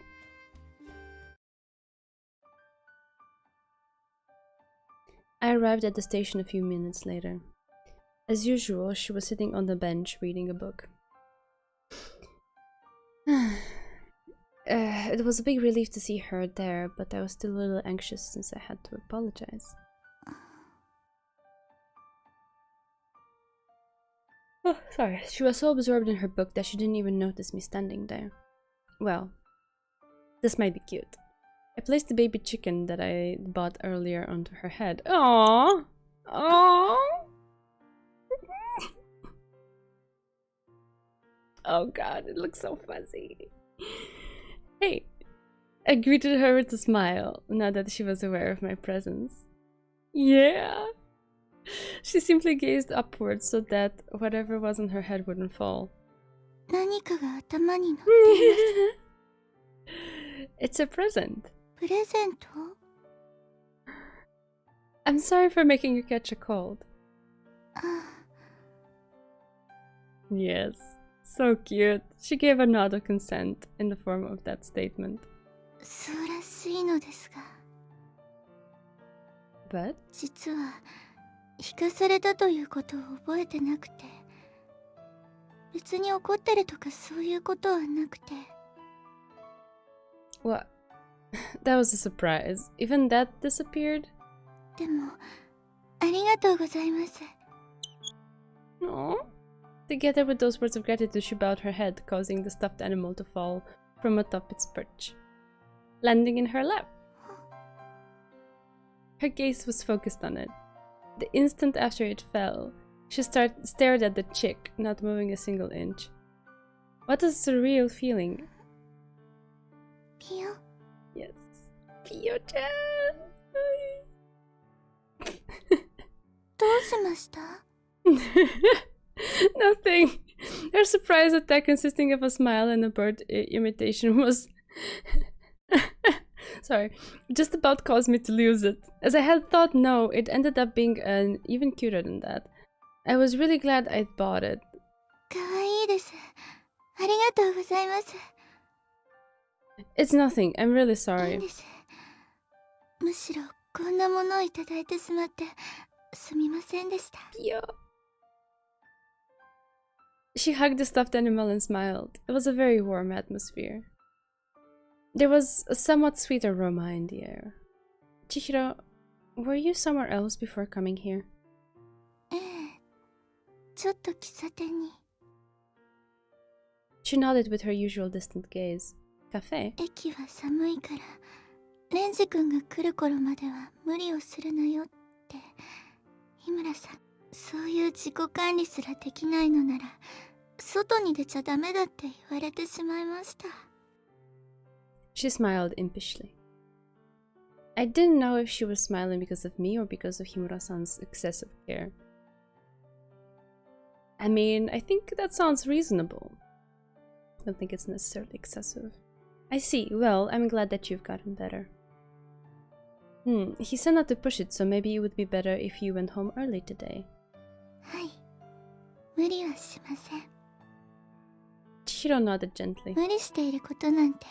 I arrived at the station a few minutes later. As usual, she was sitting on the bench reading a book. It was a big relief to see her there, but I was still a little anxious since I had to apologize. Oh, sorry. She was so absorbed in her book that she didn't even notice me standing there. Well, this might be cute. I placed the baby chicken that I bought earlier onto her head. Aww! Aww! Oh god, it looks so fuzzy. Hey! I greeted her with a smile, now that she was aware of my presence. Yeah! She simply gazed upwards so that whatever was on her head wouldn't fall. 何かが頭に乗っています。It's a present. プレゼント? I'm sorry for making you catch a cold. Yes, so cute. She gave a nod of consent in the form of that statement. そうらしいのですが。But? 実は、引かされたということを覚えてなくて。別に怒ってるとかそういうことはなくて。What? That was a surprise. Even that disappeared? でも、ありがとうございます。Aww. Together with those words of gratitude, she bowed her head, causing the stuffed animal to fall from atop its perch, landing in her lap. Her gaze was focused on it. The instant after it fell, she stared at the chick, not moving a single inch. What a surreal feeling. ピヨ、 Yes. Pio-chan! どうしました？ Nothing. Her surprise attack consisting of a smile and a bird imitation was... Sorry, just about caused me to lose it. As I had thought no, it ended up being even cuter than that. I was really glad I'd bought it. かわいいです。ありがとうございます。 It's nothing, I'm really いい sorry. です。むしろこんなものをいただいてしまってすみませんでした。 Pio. She hugged the stuffed animal and smiled. It was a very warm atmosphere. There was a somewhat sweet aroma in the air. Chihiro, were you somewhere else before coming here? ええ、ちょっと喫茶店に。 She nodded with her usual distant gaze. Cafe? 駅は寒いからレンジ君が来る頃までは無理をするなよって日村さん、そういう自己管理すらできないのなら外に出ちゃダメだって言われてしまいました。 She smiled impishly. I didn't know if she was smiling because of me or because of Himura-san's excessive care. I mean, I think that sounds reasonable. I don't think it's necessarily excessive. I see. Well, I'm glad that you've gotten better. He said not to push it, so maybe it would be better if you went home early today. はい、無理はしません。 Chihiro nodded gently. 無理していることなんて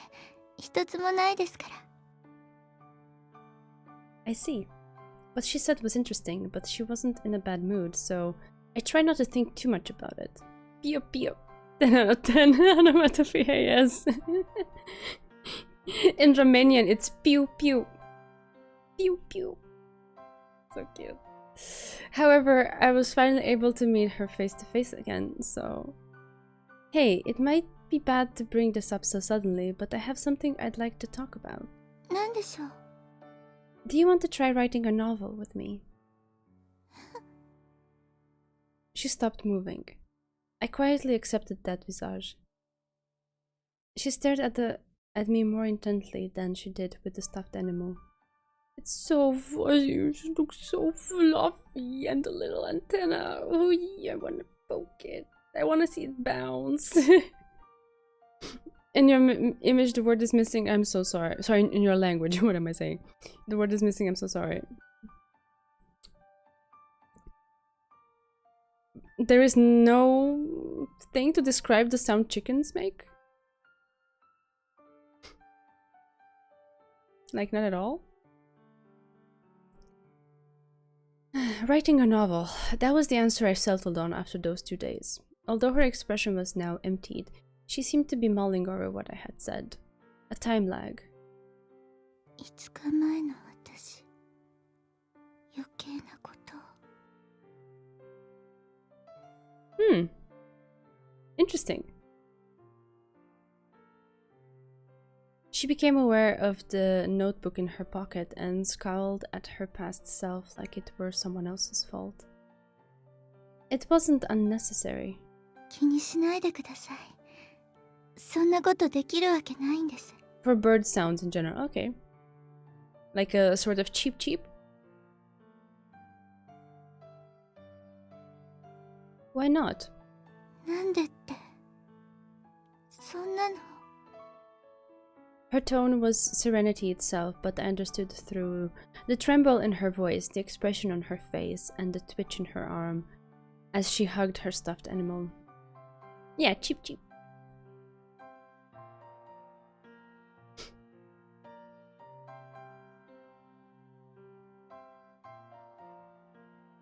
一つもないですから。 I see. What she said was interesting, but she wasn't in a bad mood, so I tried not to think too much about it. Pio pio. 10 out of 10. Onomatopoeia, yes. In Romanian, it's pew pew. Pew pew. So cute. However, I was finally able to meet her face to face again, so... Hey, it might be bad to bring this up so suddenly, but I have something I'd like to talk about. なんでしょう。 Do you want to try writing a novel with me? She stopped moving. I quietly accepted that visage. She stared at me more intently than she did with the stuffed animal. It's so fuzzy, she looks so fluffy, and the little antenna. Oh yeah, I wanna poke it. I wanna see it bounce. In your image, the word is missing. I'm so sorry. Sorry, in your language, what am I saying? The word is missing. I'm so sorry. There is no thing to describe the sound chickens make? Like, not at all? Writing a novel. That was the answer I settled on after those 2 days. Although her expression was now emptied, she seemed to be mulling over what I had said. A time lag. 5日前の私、余計なことを。 Interesting. She became aware of the notebook in her pocket and scowled at her past self like it were someone else's fault. It wasn't unnecessary. 気にしないでください。そんなことできるわけないんです。 For bird sounds in general, okay. Like a sort of cheep cheep? Why not? なんでって。そんなの。 Her tone was serenity itself, but I understood through the tremble in her voice, the expression on her face, and the twitch in her arm as she hugged her stuffed animal. Yeah, cheep cheep.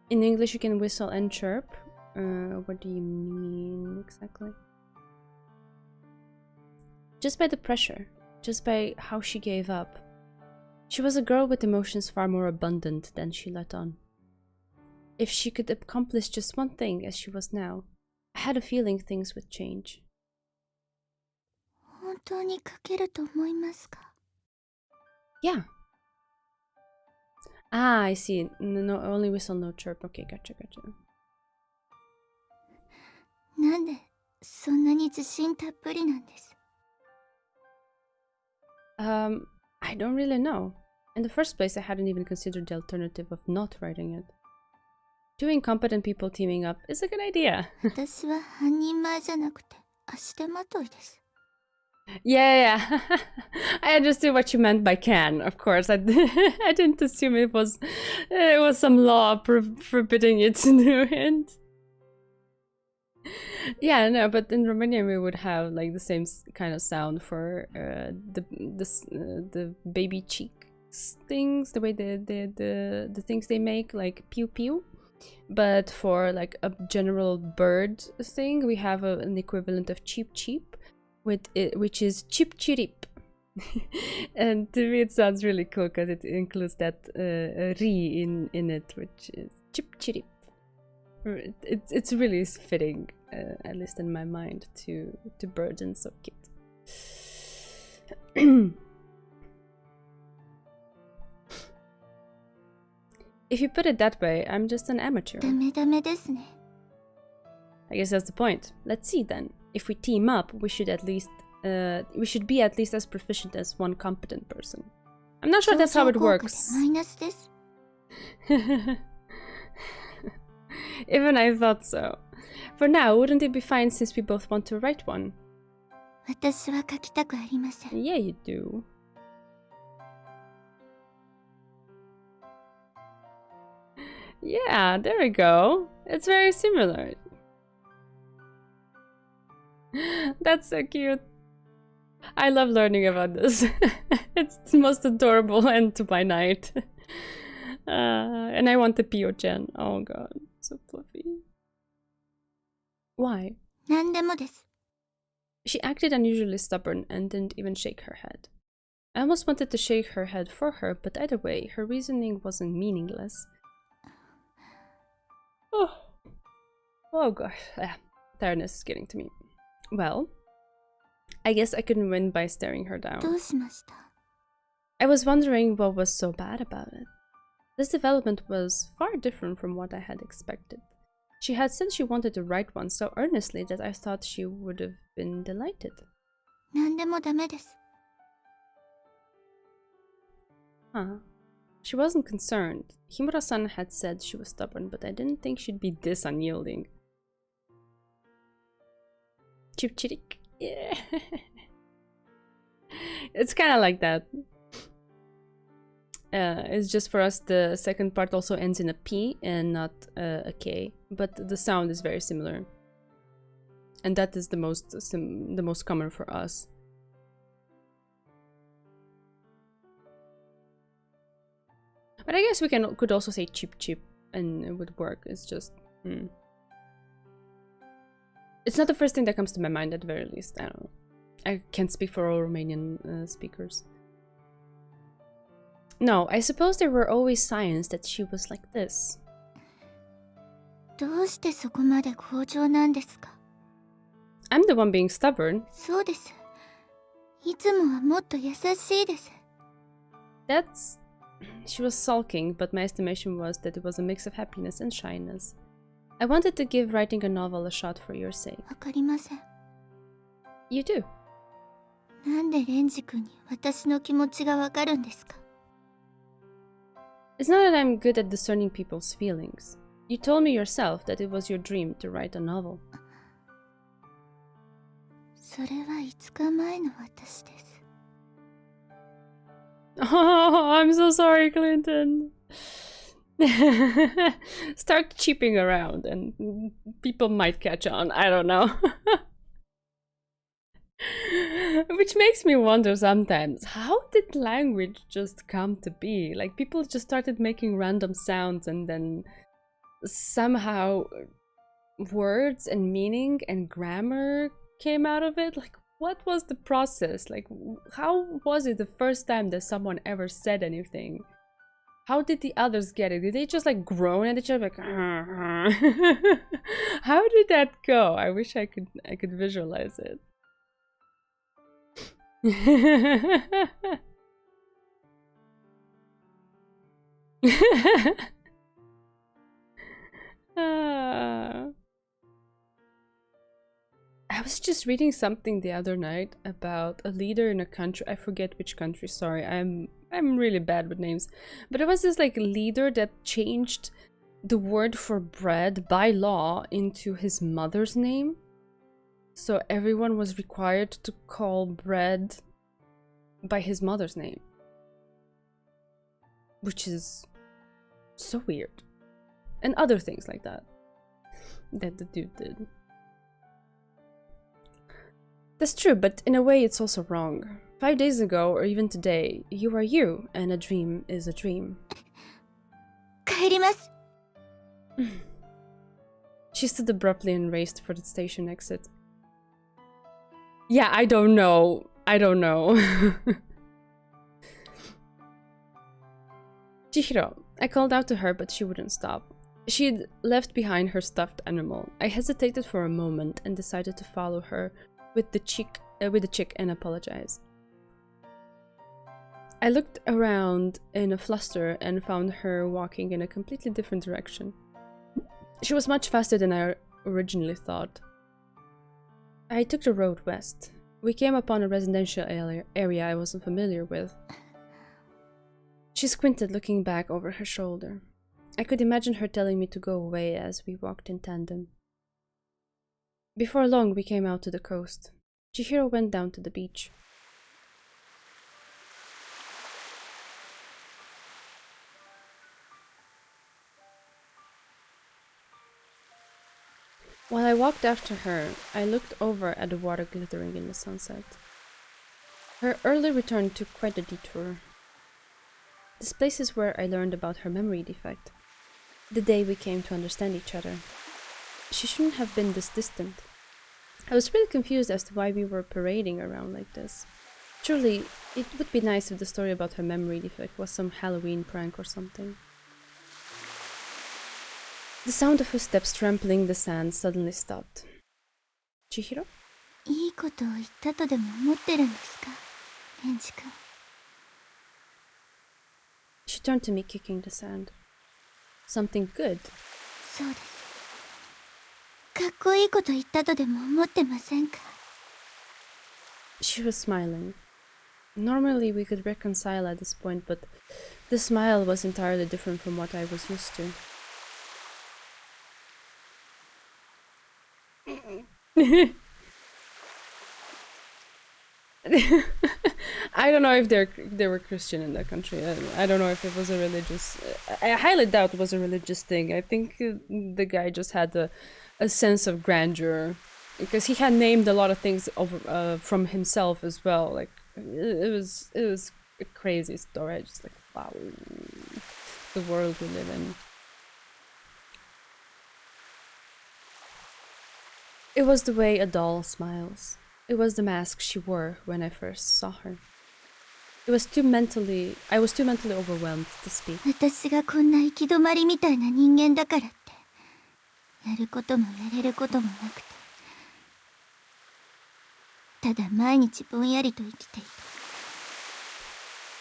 In English, you can whistle and chirp. What do you mean exactly? Just by the pressure. Just by how she gave up. She was a girl with emotions far more abundant than she let on. If she could accomplish just one thing as she was now, I had a feeling things would change. 本当に書けると思いますか？ Yeah. Ah, I see. No, only whistle, no chirp. Okay, gotcha. なんでそんなに自信たっぷりなんです？ I don't really know. In the first place, I hadn't even considered the alternative of not writing it. Two incompetent people teaming up is a good idea. 私は半人前じゃなくて足手まといです。 Yeah. I understood what you meant by can, of course. I didn't assume it was some law forbidding you to do it. Yeah, no, but in Romanian we would have like the same kind of sound for the baby cheek things, the way the things they make, like pew pew. But for like a general bird thing, we have an equivalent of cheep cheep, which is chip chirip. And to me it sounds really cool because it includes that ri in it, which is chip chirip. It's really fitting, at least in my mind, to birds, and so cute. If you put it that way, I'm just an amateur. ダメダメですね。 I guess that's the point. Let's see then. If we team up, we should be at least as proficient as one competent person. I'm not sure that's how it works. マイナスです。 Even I thought so. For now, wouldn't it be fine since we both want to write one? 私は書きたくありません。 Yeah, you do. Yeah, there we go. It's very similar. That's so cute. I love learning about this. It's the most adorable end to my night. And I want the Pio-chan. Oh god, so fluffy. Why? 何でもです。 She acted unusually stubborn and didn't even shake her head. I almost wanted to shake her head for her, but either way, her reasoning wasn't meaningless. Oh gosh, tiredness is getting to me. Well, I guess I couldn't win by staring her down. どうしました？ I was wondering what was so bad about it. This development was far different from what I had expected. She had said she wanted to write one so earnestly that I thought she would have been delighted. 何でもダメです。 Huh. She wasn't concerned. Himura-san had said she was stubborn, but I didn't think she'd be this unyielding. Chip chirik. Yeah. It's kind of like that. It's just for us the second part also ends in a P and not a K, but the sound is very similar. And that is the most common for us. But I guess we could also say chip chip and it would work. It's just it's not the first thing that comes to my mind, at the very least. I don't know. I can't speak for all Romanian speakers. No, I suppose there were always signs that she was like this. どうしてそこまで強情なんですか？ I'm the one being stubborn. そうです。いつもはもっと優しいです。 That's... She was sulking, but my estimation was that it was a mix of happiness and shyness. I wanted to give writing a novel a shot for your sake. わかりません。 You do. なんでレンジ君に私の気持ちがわかるんですか？ It's not that I'm good at discerning people's feelings. You told me yourself that it was your dream to write a novel. それは5日前の私です。 Oh, I'm so sorry, Clinton. Start cheeping around and people might catch on. I don't know. Which makes me wonder sometimes, how did language just come to be? Like, people just started making random sounds and then somehow words and meaning and grammar came out of it? Like, what was the process? Like, how was it the first time that someone ever said anything? How did the others get it? Did they just like groan at each other like How did that go? I wish I could visualize it. Ah. I was just reading something the other night about a leader in a country. I forget which country. Sorry, I'm really bad with names. But it was this like leader that changed the word for bread by law into his mother's name. So everyone was required to call bread by his mother's name, which is so weird. And other things like that that the dude did. That's true, but in a way it's also wrong. 5 days ago, or even today, you are you, and a dream is a dream. 帰ります。 She stood abruptly and raced for the station exit. Yeah, I don't know. I don't know. Chihiro. I called out to her, but she wouldn't stop. She'd left behind her stuffed animal. I hesitated for a moment and decided to follow her with the chick and apologize. I looked around in a fluster and found her walking in a completely different direction. She was much faster than I originally thought. I took the road west. We came upon a residential area I wasn't familiar with. She squinted, looking back over her shoulder. I could imagine her telling me to go away as we walked in tandem. Before long, we came out to the coast. Chihiro went down to the beach. While I walked after her, I looked over at the water glittering in the sunset. Her early return took quite a detour. This place is where I learned about her memory defect. The day we came to understand each other. She shouldn't have been this distant. I was really confused as to why we were parading around like this. Truly, it would be nice if the story about her memory defect was some Halloween prank or something. The sound of footsteps trampling the sand suddenly stopped. Chihiro? いいことを言ったとでも思ってるんですか、レンジ君。 She turned to me, kicking the sand. Something good. そうです。かっこいいこと言ったとでも思ってませんか？ She was smiling. Normally we could reconcile at this point, but the smile was entirely different from what I was used to. I don't know if they were Christian in that country. I don't know if it was a religious. I highly doubt it was a religious thing. I think the guy just had a sense of grandeur, because he had named a lot of things over from himself as well. Like it was a crazy story. I just like, wow, the world we live in. It was the way a doll smiles. It was the mask she wore when I first saw her. I was too mentally overwhelmed to speak. 私がこんな行き止まりみたいな人間だからって、やることもやれることもなくて、ただ毎日ぼんやりと生きてい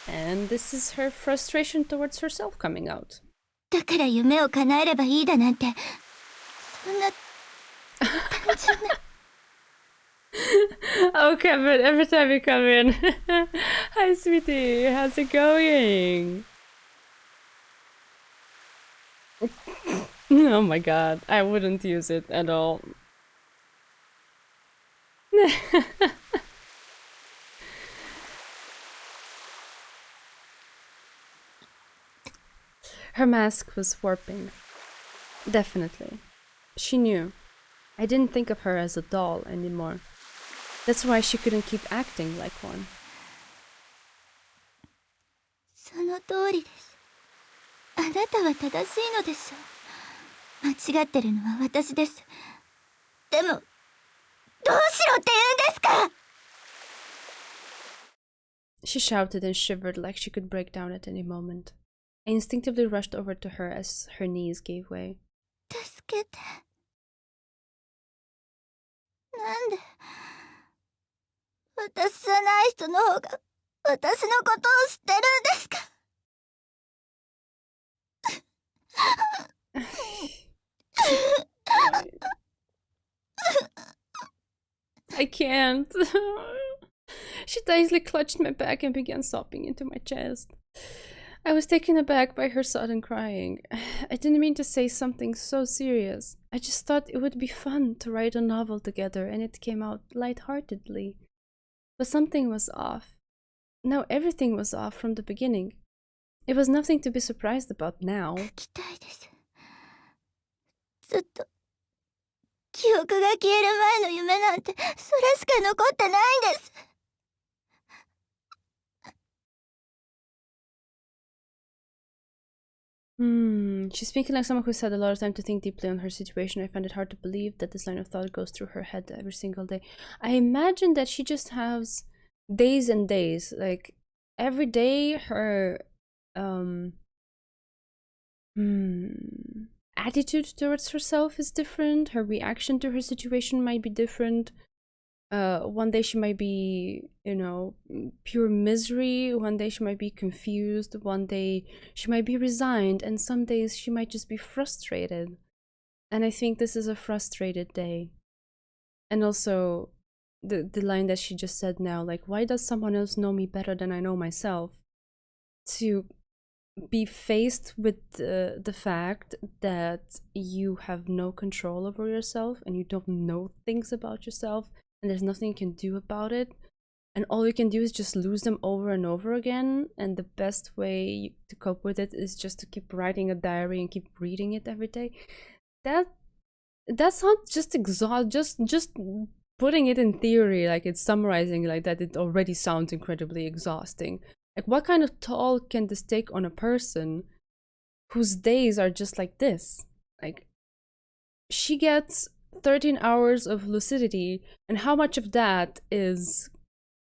た。 And this is her frustration towards herself coming out. だから夢を叶えればいいだなんて、そんな単純な。 Oh, Kevin, every time you come in. Hi, sweetie. How's it going? Oh my god. I wouldn't use it at all. Her mask was warping. Definitely. She knew. I didn't think of her as a doll anymore. That's why she couldn't keep acting like one. その通りです。あなたは正しいのでしょう。間違ってるのは私です。でも、どうしろって言うんですか! She shouted and shivered like she could break down at any moment. I instinctively rushed over to her as her knees gave way. 助けて。なんで、私じゃない人の方が私のことを知ってるんですか? I can't. She tightly clutched my back and began sobbing into my chest. I was taken aback by her sudden crying. I didn't mean to say something so serious. I just thought it would be fun to write a novel together, and it came out lightheartedly. But something was off. No, everything was off from the beginning. It was nothing to be surprised about now. 書きたいです。ずっと記憶が消える前の夢なんてそれしか残ってないんです。She's speaking like someone who's had a lot of time to think deeply on her situation. I find it hard to believe that this line of thought goes through her head every single day. I imagine that she just has days and days. Like, every day her attitude towards herself is different. Her reaction to her situation might be different. One day she might be, pure misery. One day she might be confused. One day she might be resigned. And some days she might just be frustrated. And I think this is a frustrated day. And also, the line that she just said now, like, why does someone else know me better than I know myself? To be faced with the fact that you have no control over yourself and you don't know things about yourself, and there's nothing you can do about it, and all you can do is just lose them over and over again, and the best way to cope with it is just to keep writing a diary and keep reading it every day. That's not just just putting it in theory, like it's summarizing like that, it already sounds incredibly exhausting. Like, what kind of toll can this take on a person whose days are just like this? Like, she gets 13 hours of lucidity, and how much of that is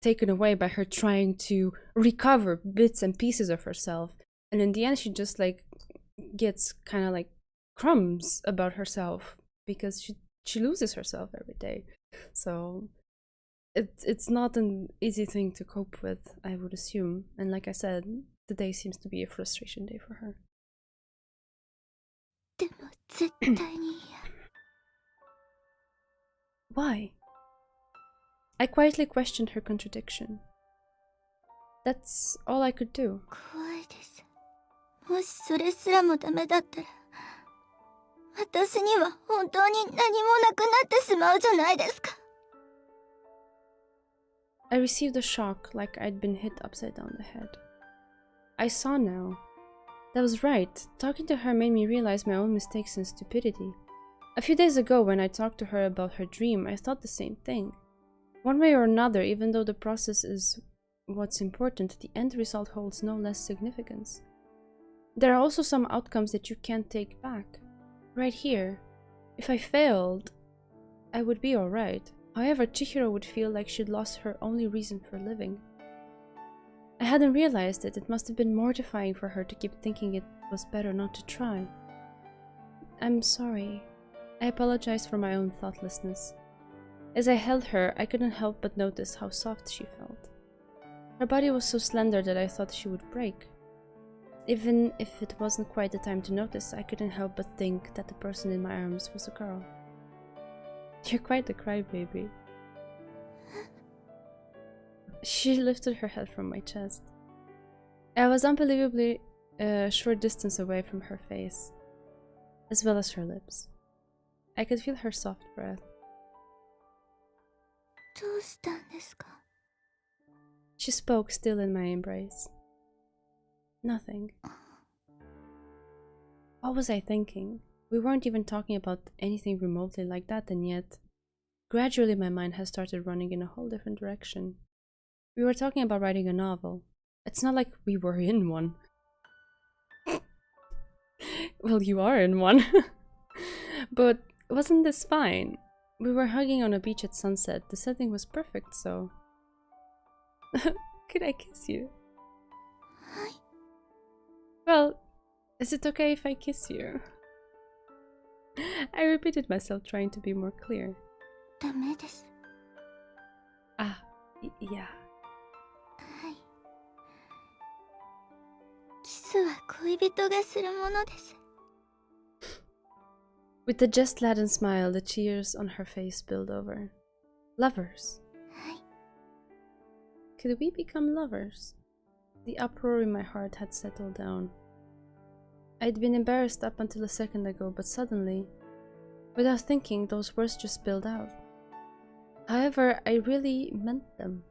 taken away by her trying to recover bits and pieces of herself? And in the end, she just, like, gets kind of like crumbs about herself because she loses herself every day. So it's not an easy thing to cope with, I would assume. And like I said, the day seems to be a frustration day for her. でも絶対に嫌。Why? I quietly questioned her contradiction. That's all I could do. 怖いです。もしそれすらもダメだったら、私には本当に何もなくなってしまうじゃないですか。I received a shock like I'd been hit upside down the head. I saw now. That was right. Talking to her made me realize my own mistakes and stupidity. A few days ago, when I talked to her about her dream, I thought the same thing. One way or another, even though the process is what's important, the end result holds no less significance. There are also some outcomes that you can't take back. Right here. If I failed, I would be alright. However, Chihiro would feel like she'd lost her only reason for living. I hadn't realized it. It must have been mortifying for her to keep thinking it was better not to try. I'm sorry. I apologized for my own thoughtlessness. As I held her, I couldn't help but notice how soft she felt. Her body was so slender that I thought she would break. Even if it wasn't quite the time to notice, I couldn't help but think that the person in my arms was a girl. You're quite the crybaby. She lifted her head from my chest. I was unbelievably a short distance away from her face, as well as her lips. I could feel her soft breath. どうしたんですか? She spoke, still in my embrace. Nothing. What was I thinking? We weren't even talking about anything remotely like that, and yet, gradually my mind has started running in a whole different direction. We were talking about writing a novel. It's not like we were in one. Well, you are in one. But wasn't this fine? We were hugging on a beach at sunset. The setting was perfect, so... Could I kiss you? Well, is it okay if I kiss you? I repeated myself, trying to be more clear. ダメです。 Ah, yeah. はい。キスは恋人がするものです。With the just-laden smile, the tears on her face spilled over. Lovers. はい。 Could we become lovers? The uproar in my heart had settled down. I'd been embarrassed up until a second ago, but suddenly, without thinking, those words just spilled out. However, I really meant them.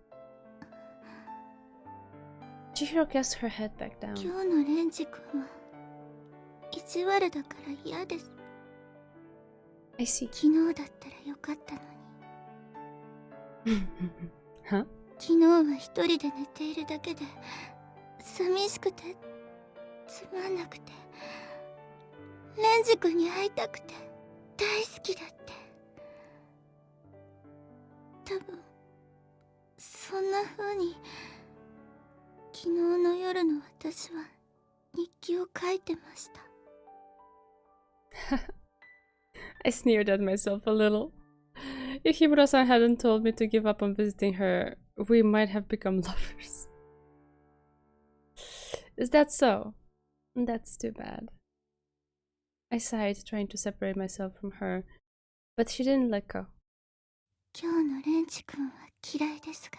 Chihiro cast her head back 今 down. 日のレンジ君は意地悪だから嫌です。 I see. 昨日だったらよかったのに。 Huh? 昨日は一人で寝ているだけで寂しくてつまんなくて、レンジ君に会いたくて大好きだって。多分そんな風に昨日の夜の私は日記を書いてました。 I sneered at myself a little. If Himura-san hadn't told me to give up on visiting her, we might have become lovers. Is that so? That's too bad. I sighed, trying to separate myself from her, but she didn't let go. 今日のレンジ君は嫌いですが、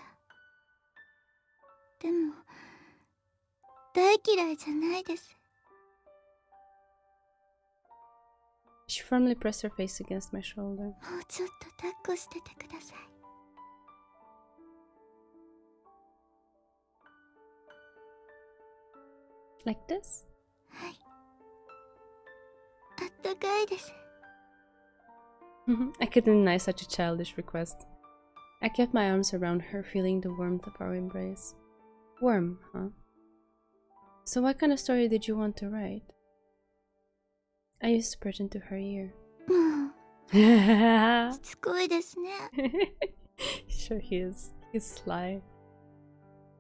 でも大嫌いじゃないです。 She firmly pressed her face against my shoulder. もうちょっと抱っこしててください。 Like this? はい。あったかいです。 I couldn't deny such a childish request. I kept my arms around her, feeling the warmth of our embrace. Warm, huh? So what kind of story did you want to write? I whispered into her ear. もうしつこいですね。 Sure he is. He's sly.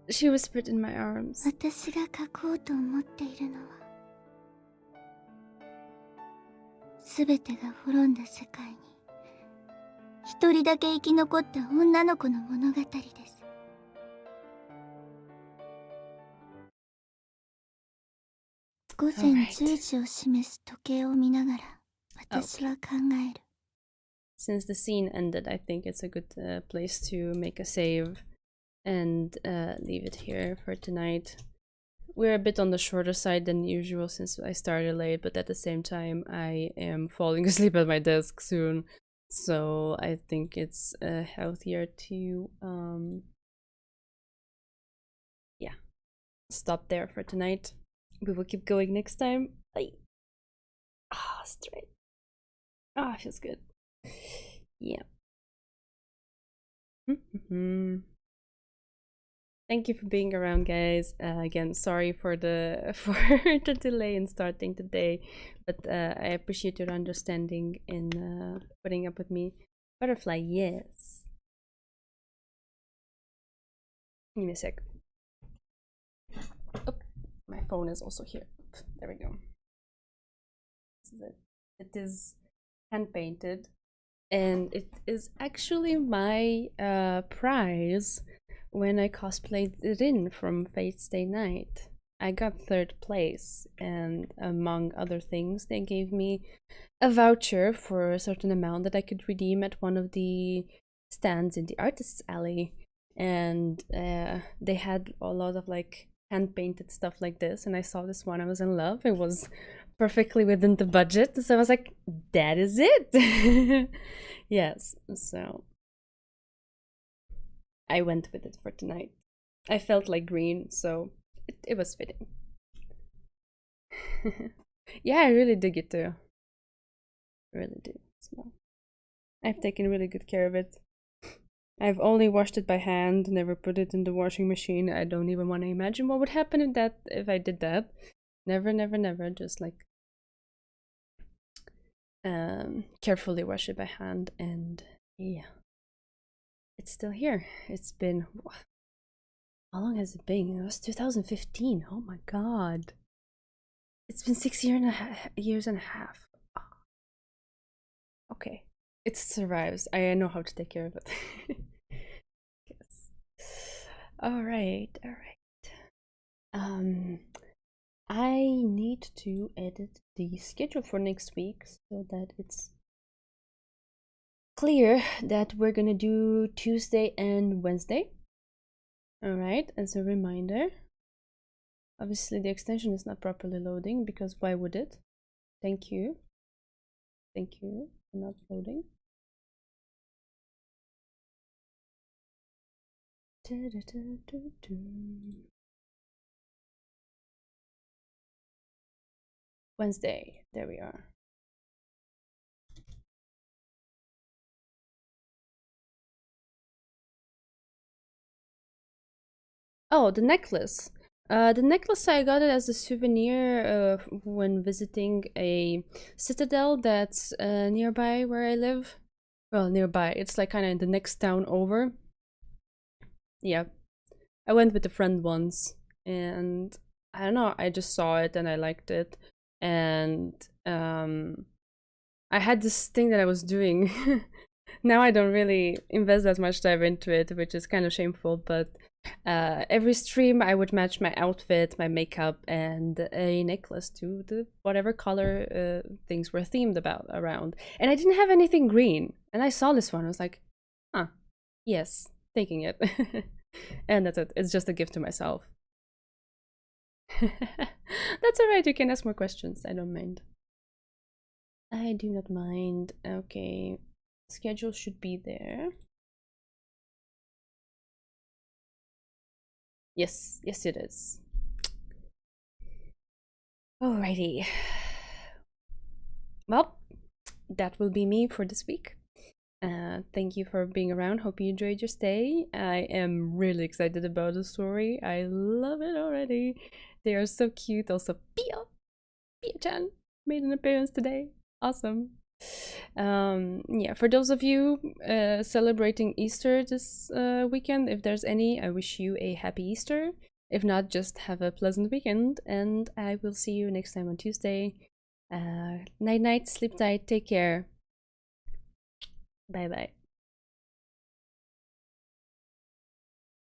She whispered in my arms. 私が書こうと思っているのは、すべてが滅んだ世界に一人だけ生き残った女の子の物語です。午前10時を示す時計を見ながら私は考える。 Since the scene ended, I think it's a good place to make a save and leave it here for tonight. We're a bit on the shorter side than usual since I started late, but at the same time I am falling asleep at my desk soon, so I think it's healthier to yeah, stop there for tonight. We will keep going next time. Straight. Feels good. Yeah. Thank you for being around, guys. Again, sorry for the the delay in starting today, but I appreciate your understanding in putting up with me. Butterfly, yes. Give me a sec. Oh, my phone is also here. There we go. This is it. It is hand painted, and it is actually my prize when I cosplayed Rin from Fate Stay Night. I got 3rd place, and among other things, they gave me a voucher for a certain amount that I could redeem at one of the stands in the Artist's Alley. And they had a lot of like hand-painted stuff like this, and I saw this one, I was in love. It was perfectly within the budget, so I was like, that is it. Yes, so I went with it for tonight. I felt like green, so it was fitting. Yeah, I really dig it too. I really do. So I've taken really good care of it. I've only washed it by hand, never put it in the washing machine. I don't even want to imagine what would happen if I did that. Never, never, never. Just like carefully wash it by hand, and yeah. It's still here. It's been... How long has it been? It was 2015. Oh my god. It's been 6 years and a half. Okay. It survives. I know how to take care of it. Yes. Alright, alright. I need to edit the schedule for next week so that it's clear that we're gonna do Tuesday and Wednesday. All right, as a reminder. Obviously, the extension is not properly loading because why would it? Thank you. Thank you for not loading. Wednesday, there we are. Oh, the necklace. The necklace, I got it as a souvenir when visiting a citadel that's nearby where I live. Well, nearby. It's like kind of the next town over. Yeah. I went with a friend once, and I don't know, I just saw it and I liked it. And I had this thing that I was doing. Now I don't really invest that much time into it, which is kind of shameful, but every stream I would match my outfit, my makeup, and a necklace to the whatever color things were themed around. And I didn't have anything green, and I saw this one. I was like, huh, yes, taking it. And that's it. It's just a gift to myself. That's alright, you can ask more questions. I don't mind. I do not mind. Okay, schedule should be there. Yes, yes it is. Alrighty. Well, that will be me for this week. Thank you for being around. Hope you enjoyed your stay. I am really excited about the story. I love it already. They are so cute. Also, Pia-chan made an appearance today. Awesome. Yeah, for those of you celebrating Easter this weekend, if there's any, I wish you a happy Easter. If not, just have a pleasant weekend, and I will see you next time on Tuesday. Night night, sleep tight, take care. Bye bye.